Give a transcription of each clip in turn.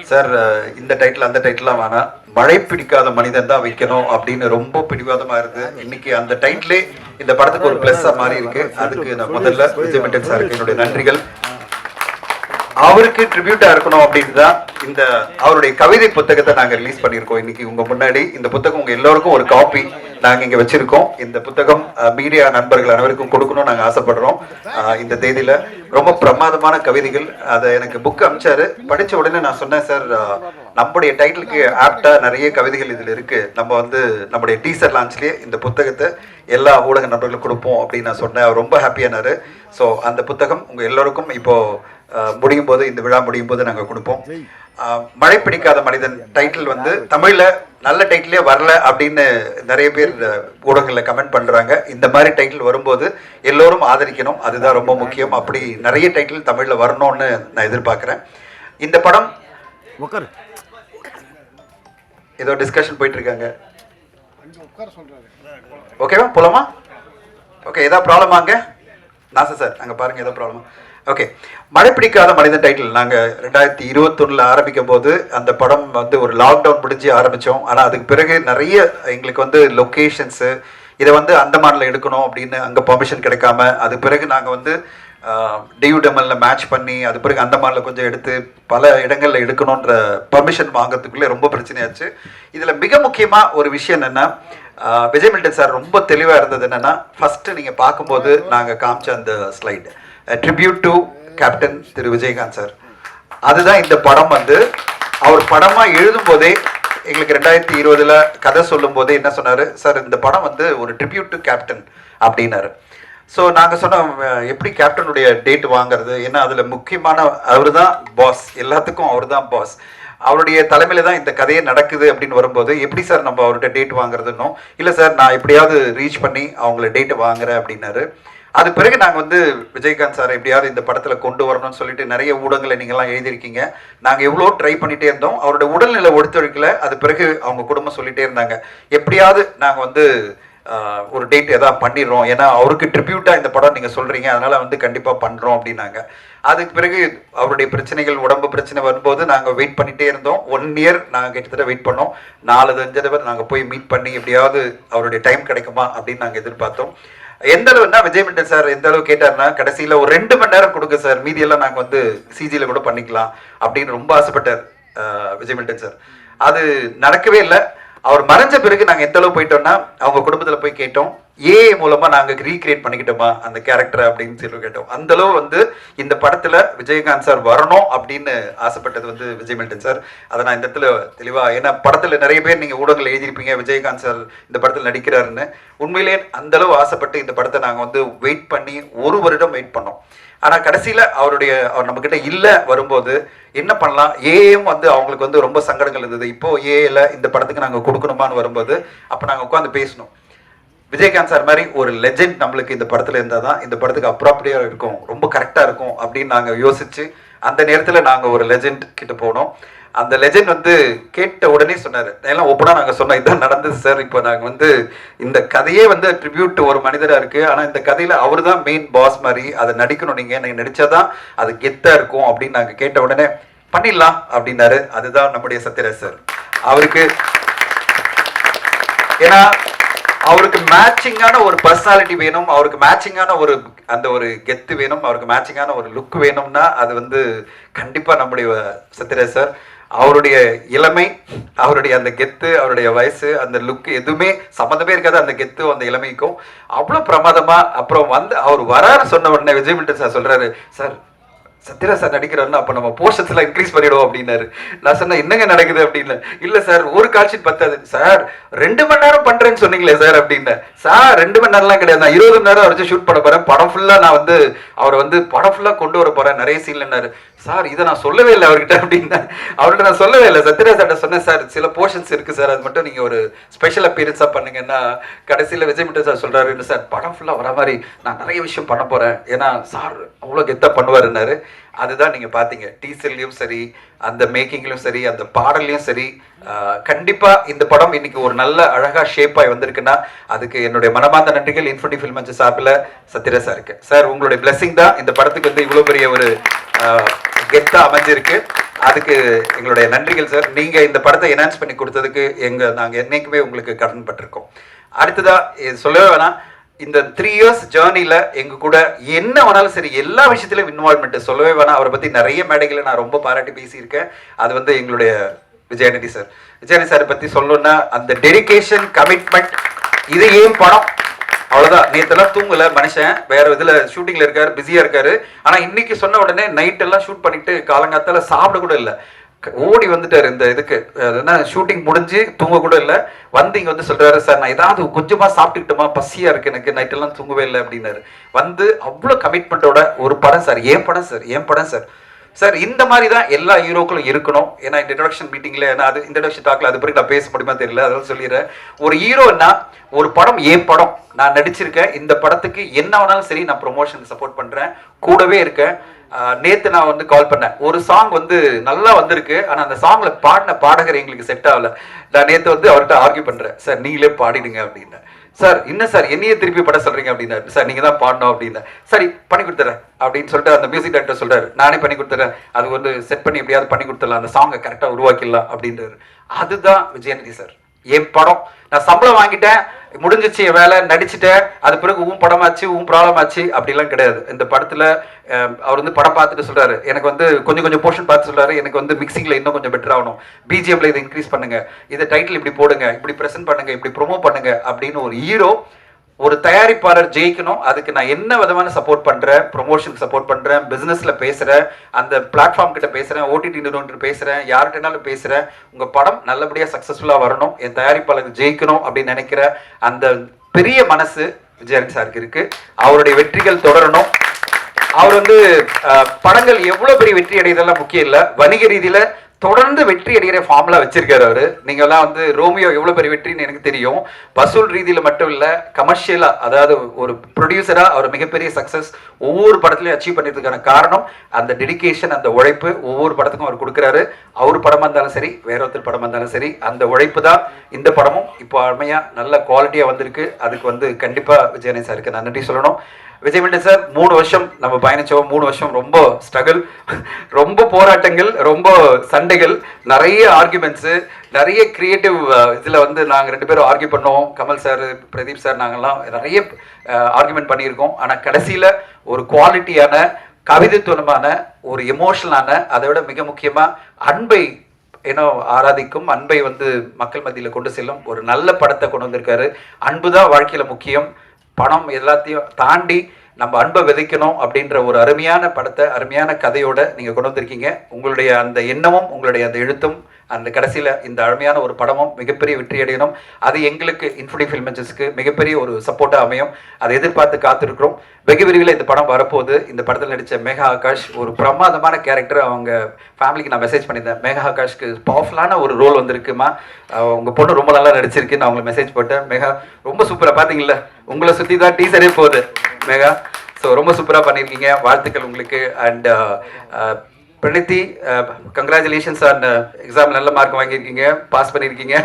Sir இந்த title அந்த டைட்டிலாம் வேணாம், மழை பிடிக்காத மனிதன் தான் வைக்கணும் அப்படின்னு ரொம்ப பிடிவாதமா இருக்கு. இன்னைக்கு அந்த டைட்டிலே இந்த படத்துக்கு ஒரு பிளஸ்ஸா மாறி இருக்கு. அதுக்கு நான் முதல்ல விஜய் மென்டன் சாருக்கு என்னுடைய நன்றிகள். அவருக்கு ட்ரிபியூட்டா இருக்கணும் அப்படின்னு தான் இந்த அவருடைய கவிதை புத்தகத்தை நாங்க ரிலீஸ் பண்ணியிருக்கோம். இன்னைக்கு உங்க முன்னாடி இந்த புத்தகம் உங்க எல்லாருக்கும் ஒரு காப்பி நாங்க இங்க வச்சிருக்கோம். இந்த புத்தகம் மீடியா நண்பர்கள் அனைவருக்கும் கொடுக்கணும்னு நாங்க ஆசைப்படுறோம். இந்த தேதியில ரொம்ப பிரமாதமான கவிதைகள். அதை எனக்கு புக் அனுப்பிச்சாரு. படிச்ச உடனே நான் சொன்னேன், சார் நம்முடைய டைட்டிலுக்கு ஆப்டா நிறைய கவிதைகள் இதுல இருக்கு, நம்ம வந்து நம்முடைய டீசர் லான்ச்லயே இந்த புத்தகத்தை எல்லா ஊடக நண்பர்களுக்கும் கொடுப்போம் அப்படின்னு நான் சொன்னேன். அவர் ரொம்ப ஹாப்பியானாரு. ஸோ அந்த புத்தகம் உங்க எல்லோருக்கும் இப்போ முடியும் போது, இந்த விழா முடியும் போது நாங்கள் கொடுப்போம். மழை பிடிக்காத மனிதன் டைட்டில் வந்து தமிழ்ல நல்ல டைட்டிலே வரல அப்படின்னு நிறைய பேர் ஊடகங்கள்ல கமெண்ட் பண்றாங்க. இந்த மாதிரி டைட்டில் வரும்போது எல்லோரும் ஆதரிக்கணும், அதுதான் ரொம்ப முக்கியம். அப்படி நிறைய டைட்டில் தமிழ்ல வரணும்னு நான் எதிர்பார்க்கிறேன். இந்த படம் ஏதோ டிஸ்கஷன் போயிட்டு இருக்காங்க. ஓகேவா, போலாமா? ஓகே, ஏதாவது ப்ராப்ளமாங்க? நாசர் சார் அங்க பாருங்க, ஏதோ ப்ராப்ளமா? ஓகே, மழை பிடிக்காத மனிதன் டைட்டில் நாங்கள் 2021 ஆரம்பிக்கும் போது அந்த படம் வந்து ஒரு லாக்டவுன் முடிஞ்சு ஆரம்பித்தோம். ஆனால் அதுக்கு பிறகு நிறைய எங்களுக்கு வந்து லொக்கேஷன்ஸு இதை வந்து அந்தமானில் எடுக்கணும் அப்படின்னு அங்கே பர்மிஷன் கிடைக்காம, அது பிறகு நாங்கள் வந்து டியூடெமலில் மேட்ச் பண்ணி அது பிறகு அந்தமானில் கொஞ்சம் எடுத்து பல இடங்களில் எடுக்கணுன்ற பர்மிஷன் வாங்கிறதுக்குள்ளே ரொம்ப பிரச்சனையாச்சு. இதில் மிக முக்கியமாக ஒரு விஷயம் என்னென்னா, விஜய் மென்டன் சார் ரொம்ப தெளிவாக இருந்தது என்னென்னா, ஃபஸ்ட்டு நீங்கள் பார்க்கும்போது நாங்கள் காமிச்ச அந்த slide tribute to captain Thiru Vijayakanth sir. அதுதான் இந்த படம் வந்து அவர் படமாக எழுதும் போதே எங்களுக்கு 2020 கதை சொல்லும் போதே என்ன சொன்னார், சார் இந்த படம் வந்து ஒரு ட்ரிபியூட் டு கேப்டன் அப்படின்னாரு. ஸோ நாங்கள் சொன்னோம், எப்படி கேப்டனுடைய டேட் வாங்குறது, ஏன்னா அதில் முக்கியமான அவர் தான் பாஸ், எல்லாத்துக்கும் அவர் தான் பாஸ், அவருடைய தலைமையில தான் இந்த கதையே நடக்குது அப்படின்னு வரும்போது எப்படி சார் நம்ம அவர்கிட்ட டேட் வாங்குறதுன்னோ, இல்லை சார் நான் எப்படியாவது ரீச் பண்ணி அவங்கள டேட்டை வாங்குறேன் அப்படின்னாரு. அது பிறகு நாங்கள் வந்து விஜயகாந்த் சார் எப்படியாவது இந்த படத்தில் கொண்டு வரணும்னு சொல்லிட்டு நிறைய ஊடகங்களை நீங்கள்லாம் எழுதியிருக்கீங்க. நாங்கள் எவ்வளோ ட்ரை பண்ணிகிட்டே இருந்தோம், அவருடைய உடல்நிலை ஒத்துழைக்கல. அது பிறகு அவங்க குடும்பம் சொல்லிகிட்டே இருந்தாங்க, எப்படியாவது நாங்கள் வந்து ஒரு டேட் எதாவது பண்ணிடுறோம், ஏன்னா அவருக்கு ட்ரிபியூட்டாக இந்த படம் நீங்கள் சொல்கிறீங்க, அதனால் வந்து கண்டிப்பாக பண்ணுறோம் அப்படின்னாங்க. அதுக்கு பிறகு அவருடைய பிரச்சனைகள், உடம்பு பிரச்சனை வரும்போது நாங்கள் வெயிட் பண்ணிகிட்டே இருந்தோம். 1 இயர் நாங்கள் கிட்டத்தட்ட வெயிட் பண்ணோம். 4-5 தடவை நாங்கள் போய் மீட் பண்ணி எப்படியாவது அவருடைய டைம் கிடைக்குமா அப்படின்னு நாங்கள் எதிர்பார்த்தோம். எந்த அளவுன்னா விஜய் மென்டன் சார் எந்த அளவு கேட்டார்னா, கடைசியில் ஒரு 2 மணி நேரம் கொடுங்க சார், மீதியெல்லாம் நாங்கள் வந்து சிஜியில் கூட பண்ணிக்கலாம் அப்படின்னு ரொம்ப ஆசைப்பட்டார் விஜய் மென்டன் சார். அது நடக்கவே இல்லை. அவர் மறைஞ்ச பிறகு நாங்கள் எந்த அளவு போயிட்டோம்னா, அவங்க குடும்பத்தில் போய் கேட்டோம், ஏஐ மூலமாக நாங்கள் ரீக்ரியேட் பண்ணிக்கிட்டோமா அந்த கேரக்டரை அப்படின்னு சொல்லி கேட்டோம். அந்த அளவு வந்து இந்த படத்தில் விஜயகாந்த் சார் வரணும் அப்படின்னு ஆசைப்பட்டது வந்து விஜய் மென்டன் சார். அதை நான் இந்த இடத்துல தெளிவாக, ஏன்னா படத்தில் நிறைய பேர் நீங்கள் ஊடகங்கள் எழுதியிருப்பீங்க விஜயகாந்த் சார் இந்த படத்தில் நடிக்கிறாருன்னு. உண்மையிலே அந்த அளவு ஆசைப்பட்டு இந்த படத்தை நாங்கள் வந்து வெயிட் பண்ணி 1 வருடம் வெயிட் பண்ணோம். ஆனால் கடைசியில் அவர் நம்மக்கிட்ட இல்லை வரும்போது என்ன பண்ணலாம், ஏஏயும் வந்து அவங்களுக்கு வந்து ரொம்ப சங்கடங்கள் இருந்தது. இப்போது ஏஏல இந்த படத்துக்கு நாங்கள் கொடுக்கணுமான்னு வரும்போது அப்போ நாங்கள் உட்காந்து பேசணும். விஜயகாந்த் சார் மாதிரி ஒரு லெஜெண்ட் நம்மளுக்கு இந்த படத்தில் இருந்தால் தான் இந்த படத்துக்கு அப்ராப்ரியாக இருக்கும், ரொம்ப கரெக்டாக இருக்கும் அப்படின்னு நாங்கள் யோசித்து அந்த நேரத்தில் நாங்கள் ஒரு லெஜெண்ட் கிட்ட போனோம். அந்த லெஜெண்ட் வந்து கேட்ட உடனே சொன்னார், எல்லாம் ஓப்பனாக நாங்கள் சொன்னோம், இதான் நடந்தது சார், இப்போ நாங்கள் வந்து இந்த கதையே வந்து ட்ரிபியூட் ஒரு மனிதராக இருக்குது, ஆனால் இந்த கதையில் அவர் தான் மெயின் பாஸ் மாதிரி, அதை நடிக்கணும், நீங்கள் நடித்தாதான் அது கெத்தாக இருக்கும் அப்படின்னு நாங்கள் கேட்ட உடனே பண்ணிடலாம் அப்படின்னாரு. அதுதான் நம்முடைய சத்யராஜ் சார். அவருக்கு ஏன்னா அவருக்கு மேட்சிங்கான ஒரு பர்சனாலிட்டி வேணும், அவருக்கு மேட்சிங்கான ஒரு கெத்து வேணும், அவருக்கு மேட்சிங்கான ஒரு லுக் வேணும்னா அது வந்து கண்டிப்பாக நம்முடைய சத்யராஜ் சார். அவருடைய இளமை, அவருடைய அந்த கெத்து, அவருடைய வயசு, அந்த லுக் எதுவுமே சம்மந்தமே இருக்காது அந்த கெத்து அந்த இளமைக்கும். அவ்வளோ பிரமாதமா. அப்புறம் வந்து அவர் வராரு சொன்ன உடனே விஜய் மென்டன் சார் சொல்றாரு, சார் சத்யராஜ் சார் நடிக்கிறாருன்னா அப்போ நம்ம போர்ஷன்ஸ்லாம் இன்க்ரீஸ் பண்ணிடுவோம் அப்படின்னாரு. நான் சொன்னேன், என்னங்க நடக்குது அப்படின்னு. இல்லை சார் ஒரு காட்சி பத்தாது சார், 2 மணி நேரம் பண்ணுறேன்னு சொன்னீங்களே சார் அப்படின்னு. சார் 2 மணி நேரம்லாம் கிடையாது, நான் 20 மணி நேரம் வரைக்கும் ஷூட் பண்ண போகிறேன், படம் ஃபுல்லாக நான் வந்து அவரை வந்து படம் ஃபுல்லாக கொண்டு வர போகிறேன், நிறைய சீன்லன்னாரு. சார் இதை நான் சொல்லவே இல்லை அவர்கிட்ட அப்படின்னா. அவர்கிட்ட நான் சொல்லவே இல்லை, சத்யராஜ் சார்ட்ட சொன்னேன், சார் சில போர்ஷன்ஸ் இருக்குது சார், அது மட்டும் நீங்கள் ஒரு ஸ்பெஷல் அப்பீரன்ஸாக பண்ணுங்கன்னா. கடைசியில் விஜய் மென்டன் சார் சொல்கிறாரு, இல்லை சார் படம் ஃபுல்லாக வர மாதிரி நான் நிறைய விஷயம் பண்ண போகிறேன், ஏன்னா சார் அவ்வளோ கெத்தாக பண்ணுவாருன்னாரு. அதுதான் நீங்கள் பார்த்தீங்க டீசர்லையும் சரி, அந்த மேக்கிங்லையும் சரி, அந்த பாடல்லையும் சரி. கண்டிப்பாக இந்த படம் இன்னைக்கு ஒரு நல்ல அழகாக ஷேப்பாகி வந்திருக்குன்னா அதுக்கு என்னுடைய மனமார்ந்த நன்றிகள் இன்ஃபினிட்டி ஃபில்ம் மன்ச் சார்பில் சத்யராஜ் சாருக்கு. சார் உங்களுடைய பிளெஸிங் தான் இந்த படத்துக்கு வந்து இவ்வளோ பெரிய ஒரு கெத்தாக அமைஞ்சிருக்கு. அதுக்கு எங்களுடைய நன்றிகள் சார். நீங்க இந்த படத்தை என்ஹான்ஸ் பண்ணி கொடுத்ததுக்கு நாங்க என்னைக்குமே உங்களுக்கு கடன் பட்டிருக்கோம். அடுத்ததா சொல்லவே வேணாம், இந்த 3 years ஜேர்னில எங்க கூட என்ன வேணாலும் சரி எல்லா விஷயத்திலும் இன்வால்வ்மெண்ட் சொல்லவே வேணாம். அவரை பத்தி நிறைய மேடைகளை நான் ரொம்ப பாராட்டி பேசியிருக்கேன். அது வந்து எங்களுடைய விஜயநிதி சார். விஜயநிதி சார் பத்தி சொல்லணும்னா அந்த டெடிகேஷன், கமிட்மெண்ட், இது ஏன் படம் அவ்வளவுதான். நேத்தெல்லாம் தூங்கல மனுஷன், வேற இதுல ஷூட்டிங்ல இருக்காரு, பிஸியா இருக்காரு. ஆனா இன்னைக்கு சொன்ன உடனே நைட் எல்லாம் ஷூட் பண்ணிட்டு காலங்காத்தால சாப்பிட கூட இல்லை, ஓடி வந்துட்டாரு இந்த இதுக்கு. ஷூட்டிங் முடிஞ்சு தூங்க கூட இல்லை, வந்து இங்க வந்து சொல்றாரு, சார் நான் ஏதாவது கொஞ்சமா சாப்பிட்டுக்கிட்டோமா, பசியா இருக்கு எனக்கு, நைட் எல்லாம் தூங்கவே இல்லை அப்படின்னாரு. வந்து அவ்வளவு கமிட்மெண்டோட ஒரு படம் சார், ஏன் படம் சார், ஏன் படம் சார். சார் இந்த மாதிரி தான் எல்லா ஹீரோக்களும் இருக்கணும். ஏன்னா இந்த இன்ட்ரடக்ஷன் மீட்டிங்ல அது இன்ட்ரடக்ஷன் டாக்ல அது பிறகு நான் பேச முடியுமா தெரியல, அதெல்லாம் சொல்லிடுறேன். ஒரு ஹீரோன்னா ஒரு படம் ஏன் படம், நான் நடிச்சிருக்கேன், இந்த படத்துக்கு என்ன வேணாலும் சரி நான் ப்ரொமோஷன் சப்போர்ட் பண்றேன், கூடவே இருக்கேன். நேத்து நான் வந்து கால் பண்ணேன், ஒரு சாங் வந்து நல்லா வந்திருக்கு, ஆனா அந்த சாங்ல பாடின பாடகர் எங்களுக்கு செட் ஆகல. நான் நேத்து வந்து அவர்கிட்ட ஆர்கியூ பண்றேன், சார் நீங்களே பாடிடுங்க அப்படின்னு. சார் என்ன சார் என்னையே திருப்பி பட சொல்றீங்க அப்படின்னா, சார் நீங்க தான் பாடணும் அப்படின்னா, சரி பண்ணி கொடுத்துறேன் அப்படின்னு சொல்லிட்டு அந்த மியூசிக் டைரக்டர் சொல்றாரு, நானே பண்ணி கொடுத்துறேன், அது வந்து செட் பண்ணி எப்படியாவது பண்ணி கொடுத்துடலாம், அந்த சாங்கை கரெக்டா உருவாக்கிடலாம் அப்படின்றாரு. அதுதான் விஜயநிதி சார். என் படம் நான் சம்பளம் வாங்கிட்டேன், முடிஞ்சிச்சு என் வேலை, நடிச்சுட்டேன், அது பிறகு படமாச்சு ப்ராப்ளம் ஆச்சு அப்படிலாம் கிடையாது. இந்த படத்துல அவர் வந்து படம் பார்த்துட்டு சொல்றாரு, எனக்கு வந்து கொஞ்சம் கொஞ்சம் போர்ஷன் பார்த்து சொல்றாரு, எனக்கு வந்து மிக்சிங்ல இன்னும் கொஞ்சம் பெட்டர் ஆகணும், பிஜிஎம்ல இதை இன்க்ரீஸ் பண்ணுங்க, இதை டைட்டில் இப்படி போடுங்க, இப்படி பிரசன்ட் பண்ணுங்க, இப்படி ப்ரொமோ பண்ணுங்க அப்படின்னு. ஒரு ஹீரோ, ஒரு தயாரிப்பாளர் ஜெயிக்கணும், அதுக்கு நான் என்ன விதமான சப்போர்ட் பண்றேன், ப்ரொமோஷனுக்கு சப்போர்ட் பண்றேன், பிசினஸ்ல பேசுறேன், அந்த பிளாட்ஃபார்ம் கிட்ட பேசுறேன், ஓடிடி நிறுவனம் பேசுறேன், யார்கிட்டனாலும் பேசுறேன், உங்க படம் நல்லபடியா சக்சஸ்ஃபுல்லா வரணும், என் தயாரிப்பாளர் ஜெயிக்கணும் அப்படின்னு நினைக்கிற அந்த பெரிய மனசு விஜயநிதி சாருக்கு இருக்கு. அவருடைய வெற்றிகள் தொடரணும். அவர் வந்து படங்கள் எவ்வளவு பெரிய வெற்றி அடையதெல்லாம் முக்கியம் இல்லை, வணிக ரீதியில தொடர்ந்து வெற்றி அடைகிற ஃபார்முலா வச்சிருக்காரு அவரு. நீங்க எல்லாம் வந்து ரோமியோ எவ்வளவு பெரிய வெற்றின்னு எனக்கு தெரியும். வசூல் ரீதியில மட்டும் இல்ல, கமர்ஷியலா, அதாவது ஒரு ப்ரொடியூசரா அவர் மிகப்பெரிய சக்சஸ் ஒவ்வொரு படத்துலயும் அச்சீவ் பண்ணிருக்கான காரணம் அந்த டெடிகேஷன், அந்த உழைப்பு ஒவ்வொரு படத்துக்கும் அவர் கொடுக்குறாரு. அவர் படமா இருந்தாலும் சரி, வேற ஒருத்தர் படமா இருந்தாலும் சரி, அந்த உழைப்பு தான் இந்த படமும் இப்போ அருமையா நல்ல குவாலிட்டியா வந்திருக்கு. அதுக்கு வந்து கண்டிப்பா விஜயநிதி சாருக்கு நான் நன்றி சொல்லணும். விஜயநிதி சார் 3 வருஷம் நம்ம பயணிச்சோம். 3 வருஷம் ரொம்ப ஸ்ட்ரகிள், ரொம்ப போராட்டங்கள், ரொம்ப சண்டைகள், நிறைய ஆர்குமெண்ட்ஸு, நிறைய கிரியேட்டிவ் இதில் வந்து நாங்கள் 2 பேரும் ஆர்கியூ பண்ணோம். கமல் சார், பிரதீப் சார், நாங்கள்லாம் நிறைய ஆர்குமெண்ட் பண்ணியிருக்கோம். ஆனால் கடைசியில் ஒரு குவாலிட்டியான, கவிதைத்துவமான, ஒரு எமோஷனலான, அதை விட மிக முக்கியமாக அன்பை ஆராதிக்கும், அன்பை வந்து மக்கள் மத்தியில் கொண்டு செல்லும் ஒரு நல்ல படத்தை கொண்டு வந்திருக்காரு. அன்பு தான் வாழ்க்கையில் முக்கியம், பணம் எல்லாத்தையும் தாண்டி நம்ம அன்பை விதைக்கணும் அப்படின்ற ஒரு அருமையான படத்தை, அருமையான கதையோட நீங்க கொண்டு வந்திருக்கீங்க. உங்களுடைய அந்த எண்ணமும், உங்களுடைய அந்த எழுத்தும், அந்த கடைசியில இந்த அருமையான ஒரு படமும் மிகப்பெரிய வெற்றி அடையணும். அது எங்களுக்கு இன்ஃபினிட்டி ஃபில்மென்ஸஸ்க்கு மிகப்பெரிய ஒரு சப்போர்ட்டா அமையும். அதை எதிர்பார்த்து காத்திருக்கிறோம். வெகு விரைவில் இந்த படம் வரப்போகுது. இந்த படத்தில் நடித்த மேகா ஆகாஷ் ஒரு பிரமாதமான கேரக்டர். அவங்க ஃபேமிலிக்கு நான் மெசேஜ் பண்ணியிருந்தேன், மேகா ஆகாஷ்க்கு பவர்ஃபுல்லான ஒரு ரோல் வந்திருக்குமா, உங்க பொண்ணு ரொம்ப நல்லா நடிச்சிருக்கு, நான் உங்களுக்கு மெசேஜ் போட்டேன். மேகா ரொம்ப சூப்பரா, பாத்தீங்களா, உங்களை சுத்தி தான் டீசரே போகுது மேகா. ஸோ ரொம்ப சூப்பராக பண்ணியிருக்கீங்க, வாழ்த்துக்கள் உங்களுக்கு. அண்ட் பிரணீதி, கங்க்ராச்சுலேஷன்ஸ் ஆன் எக்ஸாம், நல்ல மார்க் வாங்கியிருக்கீங்க, பாஸ் பண்ணியிருக்கீங்க.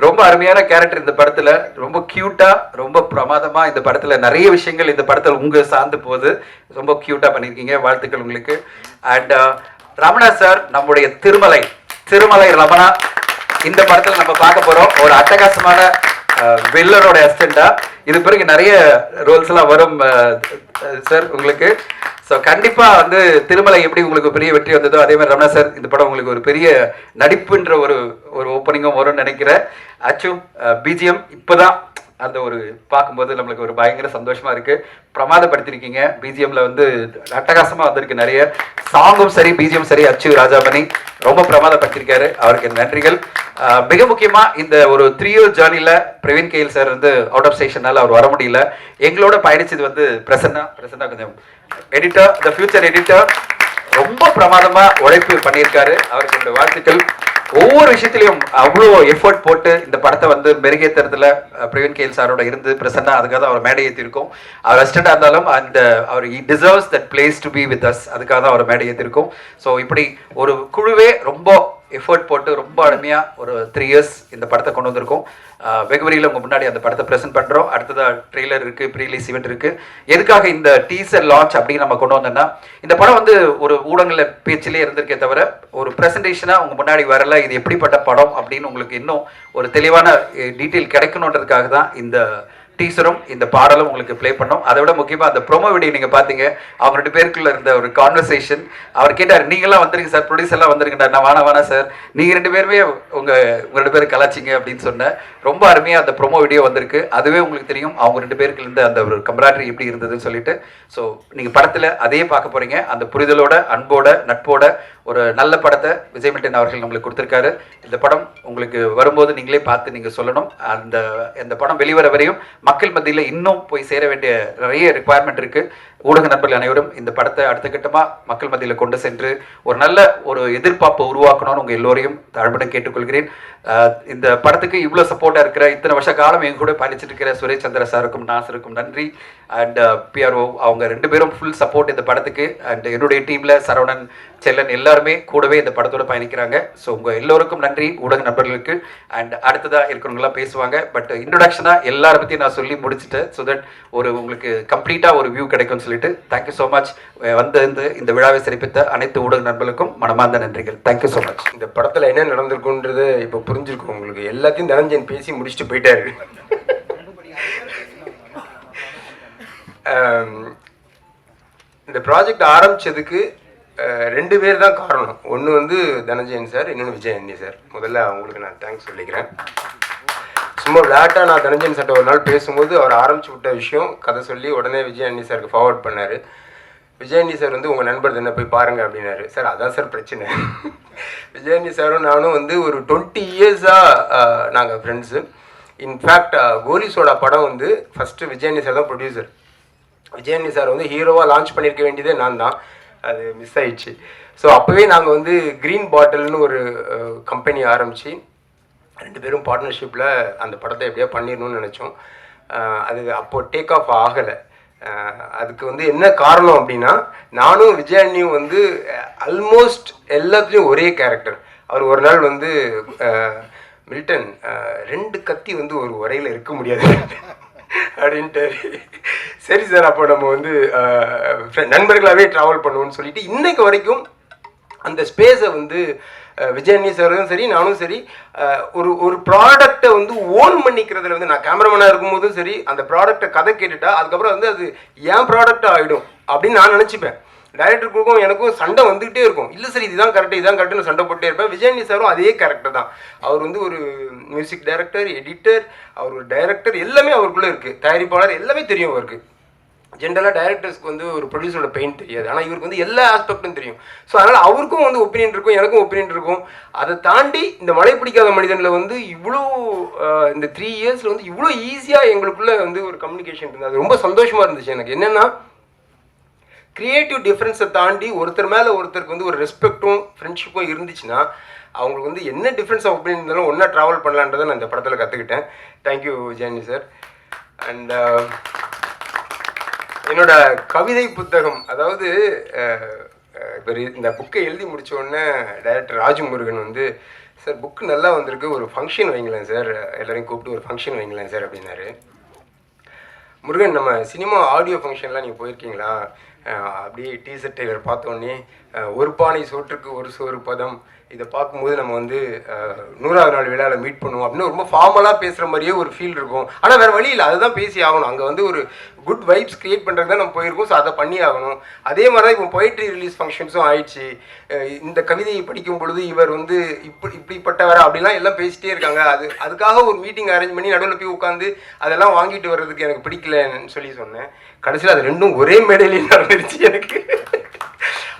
ரொம்ப அருமையான கேரக்டர் இந்த படத்தில், ரொம்ப க்யூட்டாக, ரொம்ப பிரமாதமாக இந்த படத்தில் நிறைய விஷயங்கள் இந்த படத்தில் உங்கள் சார்ந்து போகுது. ரொம்ப க்யூட்டாக பண்ணியிருக்கீங்க, வாழ்த்துக்கள் உங்களுக்கு. அண்ட் ரமணா சார், நம்முடைய திருமலை ரமணா இந்த படத்தில் நம்ம பார்க்க போகிறோம். ஒரு அட்டகாசமான வில்லனோட அசிஸ்டண்டா. இது பிறகு நிறைய ரோல்ஸ் எல்லாம் வரும் சார் உங்களுக்கு. ஸோ கண்டிப்பா வந்து திருமலை எப்படி உங்களுக்கு பெரிய வெற்றி வந்ததோ அதே மாதிரி ரமணா சார் இந்த படம் உங்களுக்கு ஒரு பெரிய நடிப்புன்ற ஒரு ஓப்பனிங்கும் வரும்னு நினைக்கிறேன். ஆக்சுவல் பிஜிஎம் இப்போதான் அந்த ஒரு பார்க்கும்போது நம்மளுக்கு ஒரு பயங்கர சந்தோஷமா இருக்கு. பிரமாதப்படுத்திருக்கீங்க. பிஜிஎம்ல வந்து அட்டகாசமா வந்திருக்கு, நிறைய சாங்கும் சரி, பிஜிஎம் சரி. அச்சு ராஜாமணி ரொம்ப பிரமாதப்படுத்திருக்காரு, அவருக்கு நன்றிகள். மிக முக்கியமா இந்த ஒரு 3 year ஜேர்னில பிரவீன் கேஎல் சார் வந்து அவுட் ஆஃப் ஸ்டேஷனால அவர் வர முடியல. எங்களோட பயணிச்சது வந்து பிரசன்னா கொஞ்சம் எடிட்டர், த ஃபியூச்சர் எடிட்டர், ரொம்ப பிரமாதமா உழைப்பு பண்ணியிருக்காரு. அவருக்கு என்னுடைய வாழ்த்துக்கள். ஒவ்வொரு விஷயத்திலையும் அவ்வளோ எஃபர்ட் போட்டு இந்த படத்தை வந்து மெருகேற்றுறதுல பிரவீன் கேஎல் சாரோட இருந்து பிரசன்னா, அதுக்காக தான் அவர் மேடை ஏற்றிருக்கோம். அவர் அசிஸ்டண்டாக இருந்தாலும் அந்த அவர் deserves that place to be with us, அதுக்காக தான் அவர் மேடை ஏற்றிருக்கோம். ஸோ இப்படி ஒரு குழுவே ரொம்ப எஃபர்ட் போட்டு ரொம்ப அருமையாக ஒரு 3 இயர்ஸ் இந்த படத்தை கொண்டு வந்திருக்கோம். வெகுவரியில் உங்கள் முன்னாடி அந்த படத்தை ப்ரெசென்ட் பண்ணுறோம். அடுத்ததாக ட்ரெய்லர் இருக்குது, ப்ரீலீஸ் ஈவெண்ட் இருக்குது. எதுக்காக இந்த டீசர் லான்ச் அப்படின்னு நம்ம கொண்டு வந்தோம்னா, இந்த படம் வந்து ஒரு ஊடகங்களில் பேச்சிலே இருந்திருக்கே தவிர ஒரு ப்ரெசன்டேஷனாக உங்கள் முன்னாடி வரல, இது எப்படிப்பட்ட படம் அப்படின்னு உங்களுக்கு இன்னும் ஒரு தெளிவான டீட்டெயில் கிடைக்கணுன்றதுக்காக தான் இந்த டீசரும் இந்த பாடலும் உங்களுக்கு ப்ளே பண்ணோம். அதை விட முக்கியமாக அந்த ப்ரோமோ வீடியோ நீங்கள் பார்த்தீங்க, அவங்க 2 பேருக்குள்ள இருந்த ஒரு கான்வர்சேஷன். அவர் கேட்டார், நீங்களாம் வந்துருங்க சார், ப்ரொடியூசர்லாம் வந்துருங்கடா. நான் வேணா சார், நீங்கள் 2 பேருமே உங்கள் 2 பேரும் கலாச்சிங்க அப்படின்னு சொன்னேன். ரொம்ப அருமையாக அந்த ப்ரோமோ வீடியோ வந்திருக்கு. அதுவே உங்களுக்கு தெரியும் அவங்க 2 பேருக்கு இருந்த அந்த ஒரு கம்பராட்ரி எப்படி இருந்ததுன்னு சொல்லிட்டு. ஸோ நீங்கள் படத்தில் அதே பார்க்க போகிறீங்க. அந்த புரிதலோட, அன்போட, நட்போட ஒரு நல்ல படத்தை விஜய் மில்டன் அவர்கள் நம்மளுக்கு கொடுத்துருக்காரு. இந்த படம் உங்களுக்கு வரும்போது நீங்களே பார்த்து நீங்கள் சொல்லணும். அந்த படம் வெளிவர வரையும் மக்கள் மத்தியில் இன்னும் போய் சேர வேண்டிய நிறைய ரிக்குவயர்மெண்ட் இருக்குது. ஊடக நண்பர்கள் அனைவரும் இந்த படத்தை அடுத்த கட்டமாக மக்கள் மத்தியில் கொண்டு சென்று ஒரு நல்ல ஒரு எதிர்பார்ப்பை உருவாக்கணும்னு உங்கள் எல்லோரையும் தாழ்மையுடன் கேட்டுக்கொள்கிறேன். இந்த படத்துக்கு இவ்வளோ சப்போர்ட்டாக இருக்கிற, இத்தனை வருஷ காலம் எங்க கூட பயணிச்சுட்டு இருக்கிற சுரேஷ் சந்திர சாருக்கும் நாசருக்கும் நன்றி. அண்ட் பிஆர்ஓ அவங்க 2 பேரும் ஃபுல் சப்போர்ட் இந்த படத்துக்கு. அண்ட் என்னுடைய டீமில் சரவணன், செல்லன் எல்லாருமே கூடவே இந்த படத்தோட பயணிக்கிறாங்க. ஸோ உங்கள் எல்லோருக்கும் நன்றி, ஊடக நண்பர்களுக்கு. அண்ட் அடுத்ததாக இருக்கிறவங்களாம் பேசுவாங்க. பட் இன்ட்ரொடக்ஷனாக எல்லாரை பற்றி நான் சொல்லி முடிச்சுட்டேன். ஸோ தட் ஒரு உங்களுக்கு கம்ப்ளீட்டாக ஒரு வியூ கிடைக்கும்னு சொல்லிட்டு தேங்க்யூ ஸோ மச். இந்த விழாவை சிறப்பித்த அனைத்து ஊடக நண்பர்களுக்கும் மனமார்ந்த நன்றிகள். Thank you so much. இந்த படத்தில் என்ன நடந்திருக்குன்றது இப்போ புரிஞ்சிருக்கும் உங்களுக்கு. எல்லாத்தையும் தனஞ்சன் பேசி முடிச்சுட்டு போயிட்டாரு. இந்த ப்ராஜெக்ட் ஆரம்பித்ததுக்கு 2 பேர் தான் காரணம். ஒன்று வந்து தனஞ்சயன் சார், இன்னொன்று விஜய் அண்ணி சார். முதல்ல அவங்களுக்கு நான் தேங்க்ஸ் சொல்லிக்கிறேன். சும்மா விளையாட்டாக நான் தனஞ்சயன் சார்ட்ட ஒரு நாள் பேசும்போது அவர் ஆரம்பிச்சு விட்ட விஷயம் கதை சொல்லி உடனே விஜய் அண்ணி சாருக்கு ஃபார்வர்ட் பண்ணார். விஜய் அண்ணி சார் வந்து உங்கள் நண்பர் தானே போய் பாருங்கள் அப்படின்னாரு. சார் அதான் சார் பிரச்சனை. விஜய் அண்ணி சாரும் நானும் வந்து ஒரு 20 இயர்ஸாக நாங்கள் ஃப்ரெண்ட்ஸு. இன்ஃபேக்ட் கோலி சோடா படம் வந்து ஃபஸ்ட்டு விஜய் அண்ணி சார் தான் ப்ரொடியூசர். விஜய் அண்ணி சார் வந்து ஹீரோவாக லான்ச் பண்ணியிருக்க வேண்டியதே நான் தான், அது மிஸ் ஆயிடுச்சு. ஸோ அப்போவே நாங்கள் வந்து க்ரீன் பாட்டில்னு ஒரு கம்பெனி ஆரம்பித்து 2 பேரும் பார்ட்னர்ஷிப்பில் அந்த படத்தை எப்படியா பண்ணிடணும்னு நினச்சோம். அது அப்போது டேக் ஆஃப் ஆகலை. அதுக்கு வந்து என்ன காரணம் அப்படின்னா, நானும் விஜய் அண்ணியும் வந்து ஆல்மோஸ்ட் எல்லாத்துலேயும் ஒரே கேரக்டர். அவர் ஒரு நாள் வந்து மில்டன் 2 கத்தி வந்து ஒரு உரையில் இருக்க முடியாது அப்படின்ட்டு, சரி சார் அப்போ நம்ம வந்து நண்பர்களாகவே ட்ராவல் பண்ணுவோம்னு சொல்லிட்டு இன்னைக்கு வரைக்கும் அந்த ஸ்பேஸை வந்து விஜய் அண்ணி சாரும் சரி நானும் சரி ஒரு ப்ராடக்டை வந்து ஓன் பண்ணிக்கிறதுல வந்து நான் கேமராமேனாக இருக்கும்போதும் சரி அந்த ப்ராடக்டை கதை கேட்டுட்டா அதுக்கப்புறம் வந்து அது ஏன் ப்ராடக்டாக ஆகிடும் அப்படின்னு நான் நினச்சிப்பேன். டைரக்டருக்கும் எனக்கும் சண்டை வந்துகிட்டே இருக்கும். இல்லை சரி இதுதான் கரெக்டுன்னு சண்டை போட்டே இருப்பேன். விஜய் அண்ணி சாரும் அதே கேரக்டர் தான். அவர் வந்து ஒரு மியூசிக் டைரக்டர், எடிட்டர், அவர் ஒரு டைரக்டர், எல்லாமே அவருக்குள்ளே இருக்குது. தயாரிப்பாளர் எல்லாமே தெரியும் அவருக்கு. ஜென்ரலாக டைரக்டர்ஸ்க்கு வந்து ஒரு ப்ரொடியூசரோட பெயின் தெரியாது, ஆனால் இவருக்கு வந்து எல்லா ஆஸ்பெக்டும் தெரியும். ஸோ அதனால் அவருக்கும் வந்து ஒப்பீனியன் இருக்கும், எனக்கும் ஒப்பீனியன் இருக்கும். அதை தாண்டி இந்த மழை பிடிக்காத மனிதனில் வந்து இவ்வளோ இந்த 3 இயர்ஸில் வந்து இவ்வளோ ஈஸியாக எங்களுக்குள்ளே வந்து ஒரு கம்யூனிகேஷன் இருந்தது. அது ரொம்ப சந்தோஷமாக இருந்துச்சு எனக்கு. என்னென்னா கிரியேட்டிவ் டிஃப்ரென்ஸை தாண்டி ஒருத்தர் மேலே ஒருத்தருக்கு வந்து ஒரு ரெஸ்பெக்டும் ஃப்ரெண்ட்ஷிப்பும் இருந்துச்சுன்னா அவங்களுக்கு வந்து என்ன டிஃப்ரென்ஸ் ஆஃப் ஒப்பீனியன் இருந்தாலும் ஒன்றா ட்ராவல் பண்ணலான்றதை நான் இந்த படத்தில் கற்றுக்கிட்டேன். Thank you Jayani sir. அண்ட் என்னோட கவிதை புத்தகம், அதாவது இப்போ இந்த புக்கை எழுதி முடித்த உடனே டைரக்டர் ராஜமுருகன் வந்து சார் புக்கு நல்லா வந்திருக்கு, ஒரு ஃபங்க்ஷன் வைங்களேன் சார், எல்லோரையும் கூப்பிட்டு ஒரு ஃபங்க்ஷன் வைங்களேன் சார் அப்படின்னாரு. முருகன், நம்ம சினிமா ஆடியோ ஃபங்க்ஷன்லாம் நீங்கள் போயிருக்கீங்களா? அப்படியே டீசர்ட் ட்ரெய்லர் பார்த்தோன்னே ஒரு பானை சோற்றுக்கு ஒரு சோறு பதம், இதை பார்க்கும்போது நம்ம வந்து 100ஆவது நாள் விழாவில் மீட் பண்ணுவோம் அப்படின்னு ரொம்ப ஃபார்மலாக பேசுகிற மாதிரியே ஒரு ஃபீல் இருக்கும். ஆனால் வேறு வழி இல்லை, அதுதான் பேசி ஆகணும். அங்கே வந்து ஒரு குட் வைப்ஸ் க்ரியேட் பண்ணுறது தான் நம்ம போயிருக்கோம். ஸோ அதை பண்ணி ஆகணும். அதே மாதிரி தான் இப்போ பொயட்ரி ரிலீஸ் ஃபங்க்ஷன்ஸும் ஆயிடுச்சு. இந்த கவிதையை படிக்கும் பொழுது இவர் வந்து இப்படிப்பட்டவரா அப்படிலாம் எல்லாம் பேசிகிட்டே இருக்காங்க. அதுக்காக ஒரு மீட்டிங் அரேஞ்ச் பண்ணி நடுவில் போய் உட்காந்து அதெல்லாம் வாங்கிட்டு வர்றதுக்கு எனக்கு பிடிக்கலன்னு சொல்லி சொன்னேன். கடைசியில் அது 2ம் ஒரே மேடையிலே நடந்துருச்சு எனக்கு.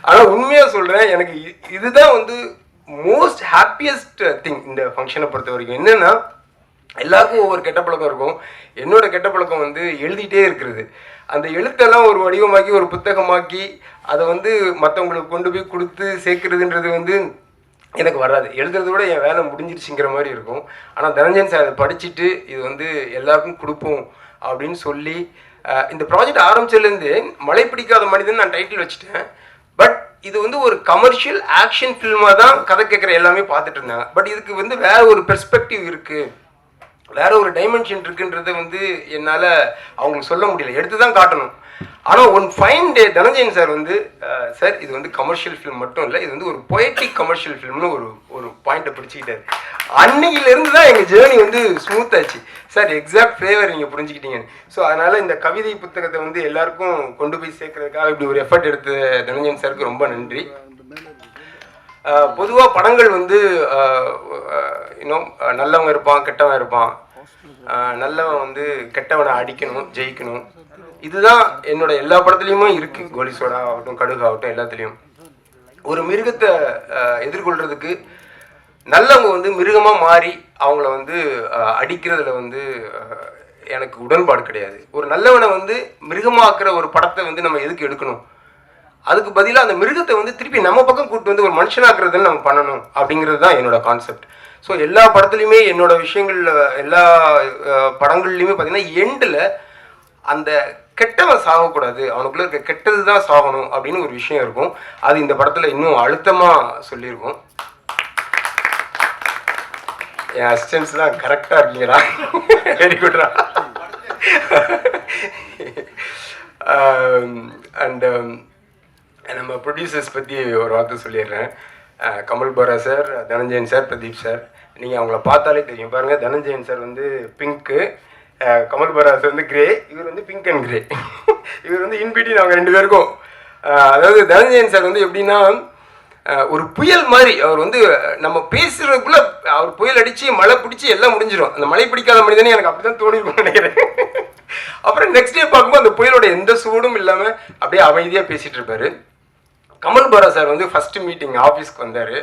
ஆனால் உண்மையாக சொல்கிறேன், எனக்கு இதுதான் வந்து மோஸ்ட் ஹாப்பியஸ்ட் திங் இந்த ஃபங்க்ஷனை பொறுத்த வரைக்கும். என்னென்னா எல்லாருக்கும் ஒவ்வொரு கெட்ட பழக்கம் இருக்கும். என்னோட கெட்ட பழக்கம் வந்து எழுதிட்டே இருக்கிறது. அந்த எழுத்தெல்லாம் ஒரு வடிவமாக்கி ஒரு புத்தகமாக்கி அதை வந்து மற்றவங்களுக்கு கொண்டு போய் கொடுத்து சேர்க்குறதுன்றது வந்து எனக்கு வராது. எழுதுறத விட என் வேலை முடிஞ்சிருச்சுங்கிற மாதிரி இருக்கும். ஆனால் தனஞ்சயன் சார் அதை படிச்சுட்டு இது வந்து எல்லாருக்கும் கொடுப்போம் அப்படின்னு சொல்லி இந்த ப்ராஜெக்ட் ஆரம்பிச்சதுலேருந்து மழை பிடிக்காத மனிதன் நான் டைட்டில் வச்சுட்டேன். பட் இது வந்து ஒரு கமர்ஷியல் ஆக்ஷன் ஃபில்மாக தான் கதை கேட்குற எல்லாமே பார்த்துட்டு இருந்தாங்க. பட் இதுக்கு வந்து வேற ஒரு பெர்ஸ்பெக்டிவ் இருக்குது, வேற ஒரு டைமென்ஷன் இருக்குன்றதை வந்து என்னால் அவங்களுக்கு சொல்ல முடியல, எடுத்து தான் காட்டணும். ஆனால் one fine day Dhananjayan sir வந்து சார் இது வந்து கமர்ஷியல் ஃபிலிம் மட்டும் இல்லை, இது வந்து ஒரு பொயட்டிக் கமர்ஷியல் ஃபிலிம்னு ஒரு பாயிண்ட்டை பிடிச்சிக்கிட்டாரு. அன்னையிலேருந்து தான் எங்கள் ஜேர்னி வந்து ஸ்மூத் ஆச்சு. சார் எக்ஸாக்ட் ஃப்ளேவர் நீங்கள் புரிஞ்சுக்கிட்டீங்கன்னு. ஸோ அதனால் இந்த கவிதை புத்தகத்தை வந்து எல்லாருக்கும் கொண்டு போய் சேர்க்கறதுக்காக இப்படி ஒரு எஃபர்ட் எடுத்த தனஞ்சயன் சாருக்கு ரொம்ப நன்றி. பொதுவாக படங்கள் வந்து இன்னும் நல்லவங்க இருப்பான், கெட்டவன் இருப்பான். நல்லவன் வந்து கெட்டவனை அடிக்கணும், ஜெயிக்கணும். இதுதான் என்னோட எல்லா படத்துலையுமே இருக்குது. கோலி சோடா ஆகட்டும், கடுகு ஆகட்டும், எல்லாத்துலேயும் ஒரு மிருகத்தை எதிர்கொள்கிறதுக்கு நல்லவங்க வந்து மிருகமாக மாறி அவங்கள வந்து அடிக்கிறதுல வந்து எனக்கு உடன்பாடு கிடையாது. ஒரு நல்லவனை வந்து மிருகமாக்குற ஒரு படத்தை வந்து நம்ம எதுக்கு எடுக்கணும்? அதுக்கு பதிலாக அந்த மிருகத்தை வந்து திருப்பி நம்ம பக்கம் கூப்பிட்டு வந்து ஒரு மனுஷனாக்குறதுன்னு நம்ம பண்ணணும் அப்படிங்கிறது தான் என்னோட கான்செப்ட். ஸோ எல்லா படத்துலையுமே என்னோட விஷயங்களில் எல்லா படங்கள்லையுமே பார்த்தீங்கன்னா எண்டில் அந்த கெட்டவன் சாகக்கூடாது, அவனுக்குள்ள இருக்க கெட்டது தான் சாகணும் அப்படின்னு ஒரு விஷயம் இருக்கும். அது இந்த படத்தில் இன்னும் அழுத்தமாக சொல்லியிருக்கோம். என் அசிஸ்டன்ஸ்லாம் கரெக்டாக இருக்கீங்களா? வெரி குட்ரா. அண்ட் நம்ம ப்ரொடியூசர்ஸ் பற்றி ஒரு வார்த்தை சொல்லிடுறேன். Kamal Bara sir, Dhananjayan sir, Pradeep sir. நீங்கள் அவங்கள பார்த்தாலே தெரியும். பாருங்கள், தனஞ்சயன் சார் வந்து பிங்க்கு, கமல் பாரா சார் வந்து கிரே, இவர் வந்து பிங்க் அண்ட் கிரே. இவர் வந்து இன்பிட்வீன் அவங்க ரெண்டு பேருக்கும். அதாவது தனஞ்சயன் சார் வந்து எப்படின்னா ஒரு புயல் மாதிரி. அவர் வந்து நம்ம பேசுறதுக்குள்ள அவர் புயல் அடித்து மழை பிடிச்சி எல்லாம் முடிஞ்சிடும். அந்த மழை பிடிக்காத மனிதனே எனக்கு அப்படி தான் தோணிருக்கும்னு நினைக்கிறேன். அப்புறம் நெக்ஸ்ட் டே பார்க்கும்போது அந்த புயலோட எந்த சூடும் இல்லாமல் அப்படியே அமைதியாக பேசிகிட்டு இருப்பார். கமல் பாரா சார் வந்து ஃபஸ்ட்டு மீட்டிங் ஆஃபீஸ்க்கு வந்தார்.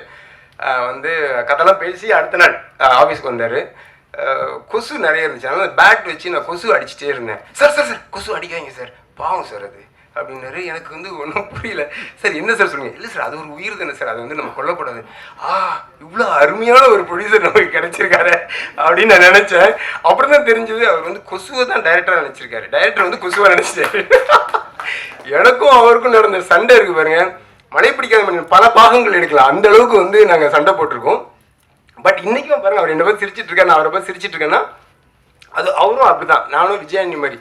வந்து கதைலாம் பேசி அடுத்த நாள் ஆஃபீஸ்க்கு வந்தார். கொசு நிறைய இருந்துச்சு, அதனால் பேட் வச்சு நான் கொசு அடிச்சுட்டே இருந்தேன். சார் சார் சார் கொசு அடிக்காதீங்க சார், பாவம் சார் அது அப்படின்னாரு. எனக்கு வந்து ஒன்றும் புரியல. சார் என்ன சார் சொல்லுங்கள்? இல்லை சார் அது ஒரு உயிர் தானே சார், அது வந்து நம்ம கொல்லக்கூடாது. இவ்வளோ அருமையான ஒரு ப்ரொடியூசர் நமக்கு கிடைச்சிருக்காரு அப்படின்னு நான் நினச்சேன். அப்புறம் தான் தெரிஞ்சது அவர் வந்து கொசுவை தான் டைரக்டராக நினச்சிருக்காரு. டைரக்டர் வந்து கொசுவாக நினச்சிட்டாரு. எனக்கும் அவருக்கும் நடந்த சண்டை இருக்குது பாருங்க. மழை பிடிக்காத மனிதன் பல பாகங்கள் எடுக்கலாம், அந்த அளவுக்கு வந்து நாங்கள் சண்டை போட்டிருக்கோம். பட் இன்றைக்கும் பாருங்கள், அவர் என்ன பார்த்து சிரிச்சிட்டு இருக்கேன், நான் அவரை பார்த்து சிரிச்சிட்டு இருக்கேன்னா அது அவரும் அப்படி தான். நானும் விஜயாண்டி மாதிரி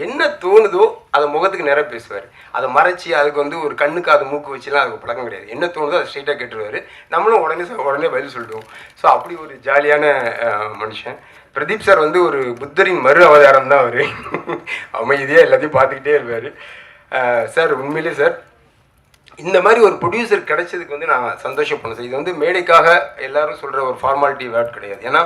என்ன தோணுதோ அதை முகத்துக்கு நேராக பேசுவார். அதை மறைச்சி அதுக்கு வந்து ஒரு கண்ணுக்கு அது மூக்கு வச்சுலாம் அதுக்கு பழக்கம் கிடையாது. என்ன தோணுதோ அதை ஸ்ட்ரைட்டாக கேட்டுருவார். நம்மளும் உடனே பதில் சொல்லிடுவோம். ஸோ அப்படி ஒரு ஜாலியான மனுஷன். பிரதீப் சார் வந்து ஒரு புத்தரின் மறு அவதாரம் தான் அவர். அமைதியாக எல்லாத்தையும் பார்த்துக்கிட்டே இருப்பார். சார் உண்மையிலே சார் இந்த மாதிரி ஒரு ப்ரொடியூசர் கிடைச்சதுக்கு வந்து நான் சந்தோஷப்படணும் சார். இது வந்து மேடைக்காக எல்லாரும் சொல்கிற ஒரு ஃபார்மாலிட்டி வேர்ட் கிடையாது. ஏன்னா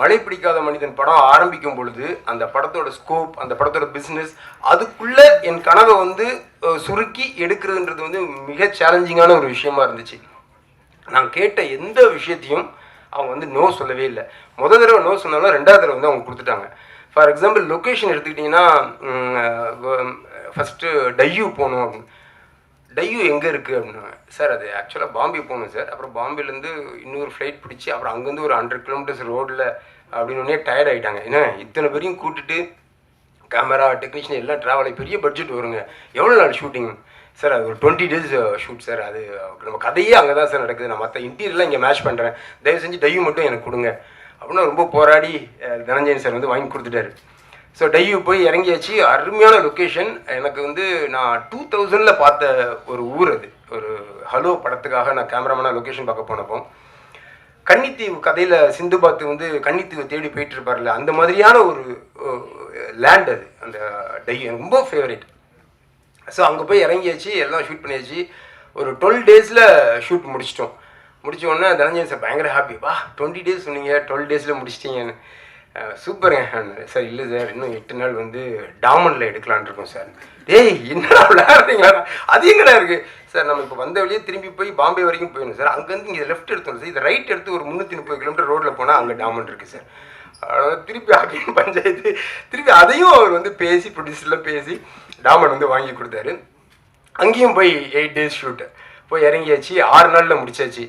மழை பிடிக்காத மனிதன் படம் ஆரம்பிக்கும் பொழுது அந்த படத்தோட ஸ்கோப், அந்த படத்தோட பிஸ்னஸ், அதுக்குள்ளே என் கனவை வந்து சுருக்கி எடுக்கிறதுன்றது வந்து மிக சேலஞ்சிங்கான ஒரு விஷயமா இருந்துச்சு. நான் கேட்ட எந்த விஷயத்தையும் அவங்க வந்து நோ சொல்லவே இல்லை. முதல் தடவை நோ சொன்னாலும் ரெண்டாவது தடவை வந்து அவங்க கொடுத்துட்டாங்க. ஃபார் எக்ஸாம்பிள் லொக்கேஷன் எடுத்துக்கிட்டிங்கன்னா ஃபஸ்ட்டு டையூ போகணும் அப்படின்னு. டையூ எங்கே இருக்குது அப்படின்னாங்க. சார் அது ஆக்சுவலாக பாம்பே போகணும் சார். அப்புறம் பாம்பேலேருந்து இன்னொரு ஃப்ளைட் பிடிச்சி அப்புறம் அங்கேருந்து ஒரு 100 கிலோமீட்டர்ஸ் ரோடில் அப்படின்னு டயர்ட் ஆகிட்டாங்க. ஏன்னா இத்தனை பேரையும் கூட்டிட்டு கேமரா டெக்னீஷியன் எல்லாம் ட்ராவல் பெரிய பட்ஜெட் வருங்க. எவ்வளோ நாள் ஷூட்டிங் சார்? அது ஒரு 20 days ஷூட் சார். அது நம்ம கதையே அங்கே தான் சார் நடக்குது. நான் மற்ற இன்டீரியர்லாம் இங்கே மேட்ச் பண்ணுறேன், தயவு செஞ்சு டையூ மட்டும் எனக்கு கொடுங்க அப்படின்னு ரொம்ப போராடி தனஞ்சயன் சார் வந்து வாங்கி கொடுத்துட்டாரு. ஸோ டையூ போய் இறங்கியாச்சு. அருமையான லொக்கேஷன். எனக்கு வந்து நான் 2000 பார்த்த ஒரு ஊர் அது. ஒரு ஹலோ படத்துக்காக நான் கேமராமேனாக லொக்கேஷன் பார்க்க போனப்போ கன்னித்தீவு கதையில் சிந்துபாத்து வந்து கன்னித்தீவை தேடி போயிட்டு இருப்பார்ல, அந்த மாதிரியான ஒரு லேண்ட் அது. அந்த டையூ எனக்கு ரொம்ப ஃபேவரேட். ஸோ அங்கே போய் இறங்கியாச்சு, எல்லாம் ஷூட் பண்ணியாச்சு. ஒரு 12 days ஷூட் முடிச்சிட்டோம். முடித்த உடனே தனஞ்சயன் சார் பயங்கர ஹாப்பி. 20 days சொன்னீங்க, 12 days முடிச்சிட்டிங்கன்னு. சூப்பருங்க சார். இல்லை சார், இன்னும் 8 நாள் வந்து டாமண்டில் எடுக்கலான் இருக்கோம் சார். டேய் என்னடா விளையாடுறீங்களா? அது எங்கடா இருக்குது சார்? நம்ம இப்போ வந்த வழியே திரும்பி போய் பாம்பே வரைக்கும் போயிடணும் சார். அங்கேருந்து இங்கே லெஃப்ட் எடுத்தோம் சார், இதை ரைட் எடுத்து ஒரு 330 கிலோமீட்டர் ரோட்டில் போனால் அங்கே டாமண்ட் இருக்குது சார். திருப்பி ஆகியும் பஞ்சாயத்து திருப்பி அதையும் அவர் வந்து பேசி ப்ரொடியூசரில் பேசி டாமண்ட் வந்து வாங்கி கொடுத்தாரு. அங்கேயும் போய் 8 days ஷூட்டு போய் இறங்கியாச்சு. 6 நாளில் முடிச்சாச்சு.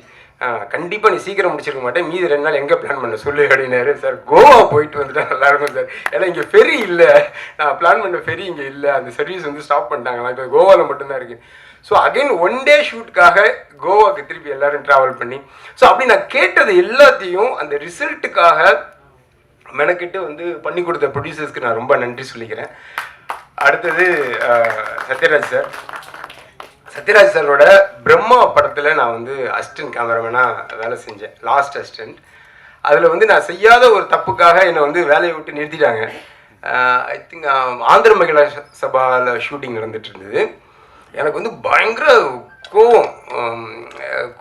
கண்டிப்பாக நீ சீக்கிரம் முடிச்சிருக்க மாட்டேன், மீதி 2 நாள் எங்கே பிளான் பண்ண சொல்லு அப்படின்னாரு. சார் கோவா போயிட்டு வந்துட்டா நல்லாயிருக்கும் சார், ஏன்னா இங்கே ஃபெரி இல்லை, நான் பிளான் பண்ண ஃபெரி இங்கே இல்லை, அந்த சர்வீஸ் வந்து ஸ்டாப் பண்ணிட்டாங்க, நான் இப்போ கோவாவில் மட்டும்தான் இருக்குது. ஸோ அகைன் ஒன் டே ஷூட்டுக்காக கோவாக்கு திருப்பி எல்லாரும் ட்ராவல் பண்ணி ஸோ அப்படி நான் கேட்டது எல்லாத்தையும் அந்த ரிசல்ட்டுக்காக மெனக்கிட்டு வந்து பண்ணி கொடுத்த ப்ரொடியூசர்ஸ்க்கு நான் ரொம்ப நன்றி சொல்லிக்கிறேன். அடுத்தது சத்யராஜ் சார். சத்யராஜ் சாரோட பிரம்மா படத்தில் நான் வந்து அசிஸ்டன்ட் கேமராமேனாக வேலை செஞ்சேன், லாஸ்ட் அசிஸ்டன்ட். அதில் வந்து நான் செய்யாத ஒரு தப்புக்காக என்னை வந்து வேலையை விட்டு நிறுத்திட்டாங்க. ஐ திங்க் ஆந்திர மகிழா சபாவில் ஷூட்டிங் நடந்துட்டு இருந்தது. எனக்கு வந்து பயங்கர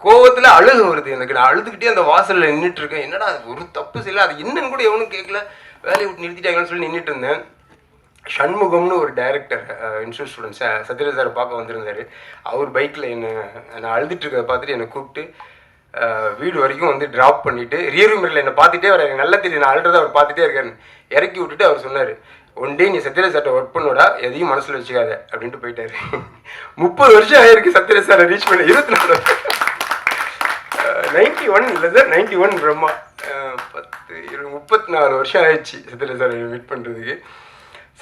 கோவத்தில் அழுகு வருது எனக்கு. நான் அழுதுகிட்டே அந்த வாசலில் நின்றுட்டு இருக்கேன். என்னடா ஒரு தப்பு செய்யல, அது என்னன்னு கூட எவனும் கேட்கல, வேலையை விட்டு நிறுத்திட்டாங்கன்னு சொல்லி நின்றுட்டு இருந்தேன். ஷண்முகம்னு ஒரு director institute students Sathyaraj sir பார்க்க வந்திருந்தார். அவர் பைக்கில் நான் அழுதுட்டு இருக்கிறத பார்த்துட்டு என்னை கூப்பிட்டு வீடு வரைக்கும் வந்து ட்ராப் பண்ணிவிட்டு ரியர்வியூ மிரரில் என்னை பார்த்துட்டே வர, எனக்கு நல்லா தெரியும் நான் அழுறதை அவர் பார்த்துட்டே இருக்காரு. இறக்கி விட்டுட்டு அவர் சொன்னார், ஒன் டே நீ சத்யராஜ் சார்ட்ட ஒர்க் பண்ணோடா, எதையும் மனசில் வச்சுக்காத அப்படின்ட்டு போயிட்டாரு. 30 வருஷம் ஆயிருக்கு சத்யராஜ் சாரை ரீச் பண்ண. 24 91 இல்லை சார், 91 பிரம்மா 34 வருஷம் ஆயிடுச்சு சத்யராஜ் சார் மீட் பண்ணுறதுக்கு.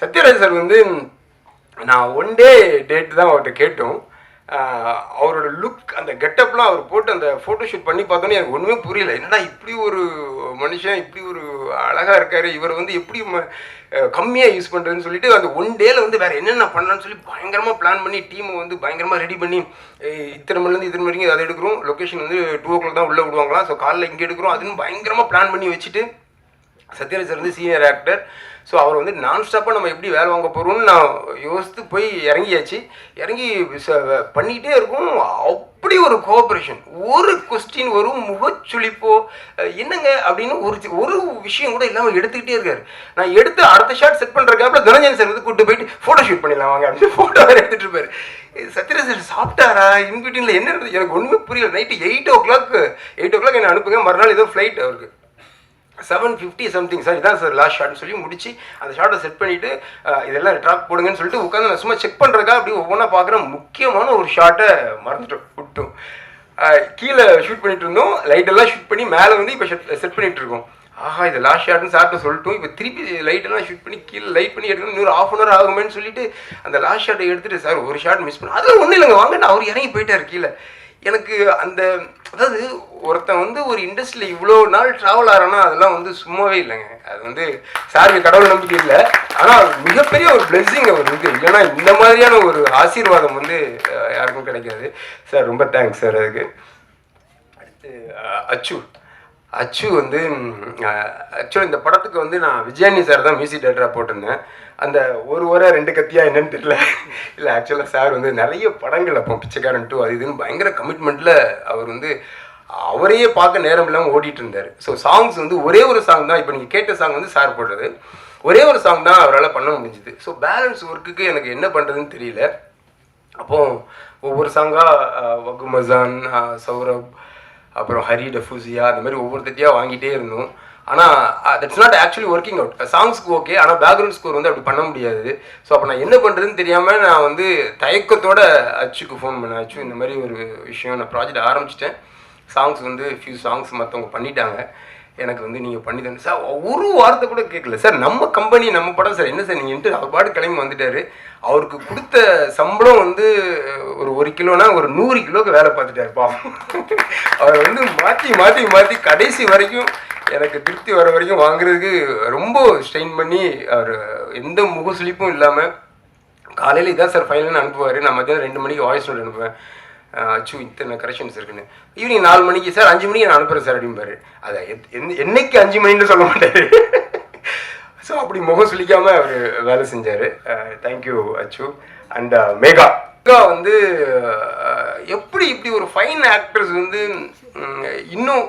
சத்யராஜ் சார் வந்து நான் ஒன் டே டேட் தான் அவர்கிட்ட கேட்டோம். அவரோட லுக், அந்த கெட்டப்லாம் அவர் போட்டு அந்த ஃபோட்டோஷூட் பண்ணி பார்த்தோன்னே எனக்கு ஒன்றுமே புரியல. என்னடா இப்படி ஒரு மனுஷன் இப்படி ஒரு அழகாக இருக்கார், இவர் வந்து எப்படி கம்மியாக யூஸ் பண்ணுறதுன்னு சொல்லிட்டு அந்த ஒன் டேல வந்து வேறு என்னென்ன பண்ணலான்னு சொல்லி பயங்கரமாக பிளான் பண்ணி டீமை வந்து பயங்கரமாக ரெடி பண்ணி இத்தனை மணிலேருந்து இத்தனை வரைக்கும் அதை எடுக்கிறோம், லொக்கேஷன் வந்து 2 o'clock தான் உள்ளே விடுவாங்களாம், ஸோ காலைல இங்கே எடுக்கிறோம், அதுன்னு பயங்கரமாக பிளான் பண்ணி வச்சுட்டு சத்யராஜ் சார் வந்து சீனியர் ஆக்டர். ஸோ அவர் வந்து நான் ஸ்டாப்பாக நம்ம எப்படி வேலை வாங்க போகிறோம்னு நான் யோசித்து போய் இறங்கியாச்சு. இறங்கி பண்ணிக்கிட்டே இருக்கும். அப்படி ஒரு கோஆப்ரேஷன், ஒரு கொஸ்டின் வரும், முகச்சுளிப்போ என்னங்க அப்படின்னு ஒரு விஷயம் கூட இல்லாமல் எடுத்துக்கிட்டே இருக்காரு. நான் எடுத்து அடுத்த ஷாட் செட் பண்ணுற கேப்பில் தனஞ்சயன் சார் வந்து கூப்பிட்டு போயிட்டு ஃபோட்டோ ஷூட் பண்ணிடலாம் வாங்க அப்படின்னு ஃபோட்டோ வேறு எடுத்துகிட்டு இருப்பார். சத்யராஜ் சார் சாப்பிட்டாரா இன்பிட்வீனில் என்ன நடந்தது எனக்கு ஒன்றுமே புரியல. நைட்டு 8 o'clock என்னை அனுப்புங்க, மறுநாள் ஏதோ ஃப்ளைட் அவருக்கு 7:50 சம்திங் சார், இதான் சார் லாஸ்ட் ஷாட்னு சொல்லி முடிச்சு அந்த ஷாட்டை செட் பண்ணிவிட்டு இதெல்லாம் ட்ராக் போடுங்கன்னு சொல்லிட்டு உட்காந்து நான் சும்மா செக் பண்ணுறதுக்காக அப்படி ஒவ்வொன்றா பார்க்குறேன். முக்கியமான ஒரு ஷாட்டை விட்டோம். கீழே ஷூட் பண்ணிட்டு இருந்தோம், லைட்டெல்லாம் ஷூட் பண்ணி மேலே வந்து இப்போ செட் பண்ணிட்டு இருக்கோம். ஆஹா இது லாஸ்ட் ஷாட்னு சார்ட்டு சொல்லிட்டோம். இப்போ திருப்பி லைட்டெல்லாம் ஷூட் பண்ணி கீழே லைட் பண்ணி எடுக்கணும், இன்னொரு 1/2 hour ஆகுமேன்னு சொல்லிட்டு அந்த லாஸ்ட் ஷாட்டை எடுத்துகிட்டு சார் ஒரு ஷாட் மிஸ் பண்ண, அதில் ஒன்றும் இல்லைங்க வாங்கன்னு அவர் இறங்கி போயிட்டார் கீழே. எனக்கு அந்த அதாவது ஒருத்தன் வந்து ஒரு இண்டஸ்ட்ரியில் இவ்வளோ நாள் ட்ராவல் ஆகிறான்னா அதெல்லாம் வந்து சும்மாவே இல்லைங்க. அது வந்து சாருக்கு கடவுள் நம்பிக்கை இல்லை, ஆனால் மிகப்பெரிய ஒரு பிளெஸ்ஸிங் அவர் இருக்குது. இல்லைன்னா இந்த மாதிரியான ஒரு ஆசீர்வாதம் வந்து யாருக்கும் கிடைக்காது. சார் ரொம்ப தேங்க்ஸ் சார் அதுக்கு. அடுத்து அச்சு வந்து ஆக்சுவலாக இந்த படத்துக்கு வந்து நான் விஜயானி சார் தான் மியூசிக் டைரக்டராக போட்டிருந்தேன். அந்த ஒரு வாரம் 2 கத்தியா என்னன்னு தெரியல. இல்லை ஆக்சுவலாக சார் வந்து நிறைய படங்கள் அப்போ பிச்சைக்காரன் 2 அது இதுன்னு பயங்கர கமிட்மெண்ட்டில் அவர் வந்து அவரையே பார்க்க நேரம் இல்லாமல் ஓடிட்டு இருந்தார். ஸோ சாங்ஸ் வந்து ஒரே ஒரு சாங் தான், இப்போ நீங்கள் கேட்ட சாங் வந்து சார் போடுறது ஒரே ஒரு சாங் தான் அவரால் பண்ண முடிஞ்சுது. ஸோ பேலன்ஸ் ஒர்க்குக்கு எனக்கு என்ன பண்ணுறதுன்னு தெரியல. அப்போது ஒவ்வொரு சாங்காக வகு மசான், சௌரப், அப்புறம் ஹரி டஃபூசியா, அந்த மாதிரி ஒவ்வொருத்தையாக வாங்கிட்டே இருந்தோம். ஆனால் that's not actually working out. சாங்ஸ்க்கு ஓகே, ஆனால் பேக்ரவுண்ட் ஸ்கோர் வந்து அப்படி பண்ண முடியாது. ஸோ அப்போ நான் என்ன பண்ணுறதுன்னு தெரியாமல் நான் வந்து தயக்கத்தோட அச்சுக்கு ஃபோன் பண்ணேன். அச்சு இந்த மாதிரி ஒரு விஷயம், நான் ப்ராஜெக்ட் ஆரம்பிச்சிட்டேன், சாங்ஸ் வந்து ஃபியூ சாங்ஸ் மற்றவங்க பண்ணிட்டாங்க, எனக்கு வந்து நீங்கள் பண்ணி தானே சார். ஒரு வார்த்தை கூட கேட்கல சார். நம்ம கம்பெனி நம்ம படம் சார், என்ன சார் நீங்கள்ட்டு அவர் பாட்டு கிளம்பி வந்துட்டார். அவருக்கு கொடுத்த சம்பளம் வந்து ஒரு 1 கிலோனா ஒரு 100 கிலோக்கு வேலை பார்த்துட்டாரு பாவம். அவர் வந்து மாற்றி கடைசி வரைக்கும் எனக்கு திருப்தி வர வரைக்கும் வாங்குறதுக்கு ரொம்ப ஸ்ட்ரெயின் பண்ணி அவர் எந்த முகசுளிப்பும் இல்லாமல் காலையில் இதான் சார் ஃபைனல்னு அனுப்புவார். நான் மத்தியானம் 2 மணிக்கு வாய்ஸ் நோட் அனுப்புவேன், அச்சு இத்தனை கரெக்ஷன்ஸ் இருக்குன்னு. ஈவினிங் 4 மணிக்கு சார் 5 மணிக்கு நான் அனுப்புகிறேன் சார் அப்படிம்பாரு. அதை என்னைக்கு 5 மணின்னு சொல்ல மாட்டார். ஸோ அப்படி முகம் சுளிக்காமல் அவர் வேலை செஞ்சார். தேங்க்யூ அச்சு. அண்ட் மேகா வந்து எப்படி இப்படி ஒரு ஃபைன் ஆக்டர்ஸ் வந்து இன்னும்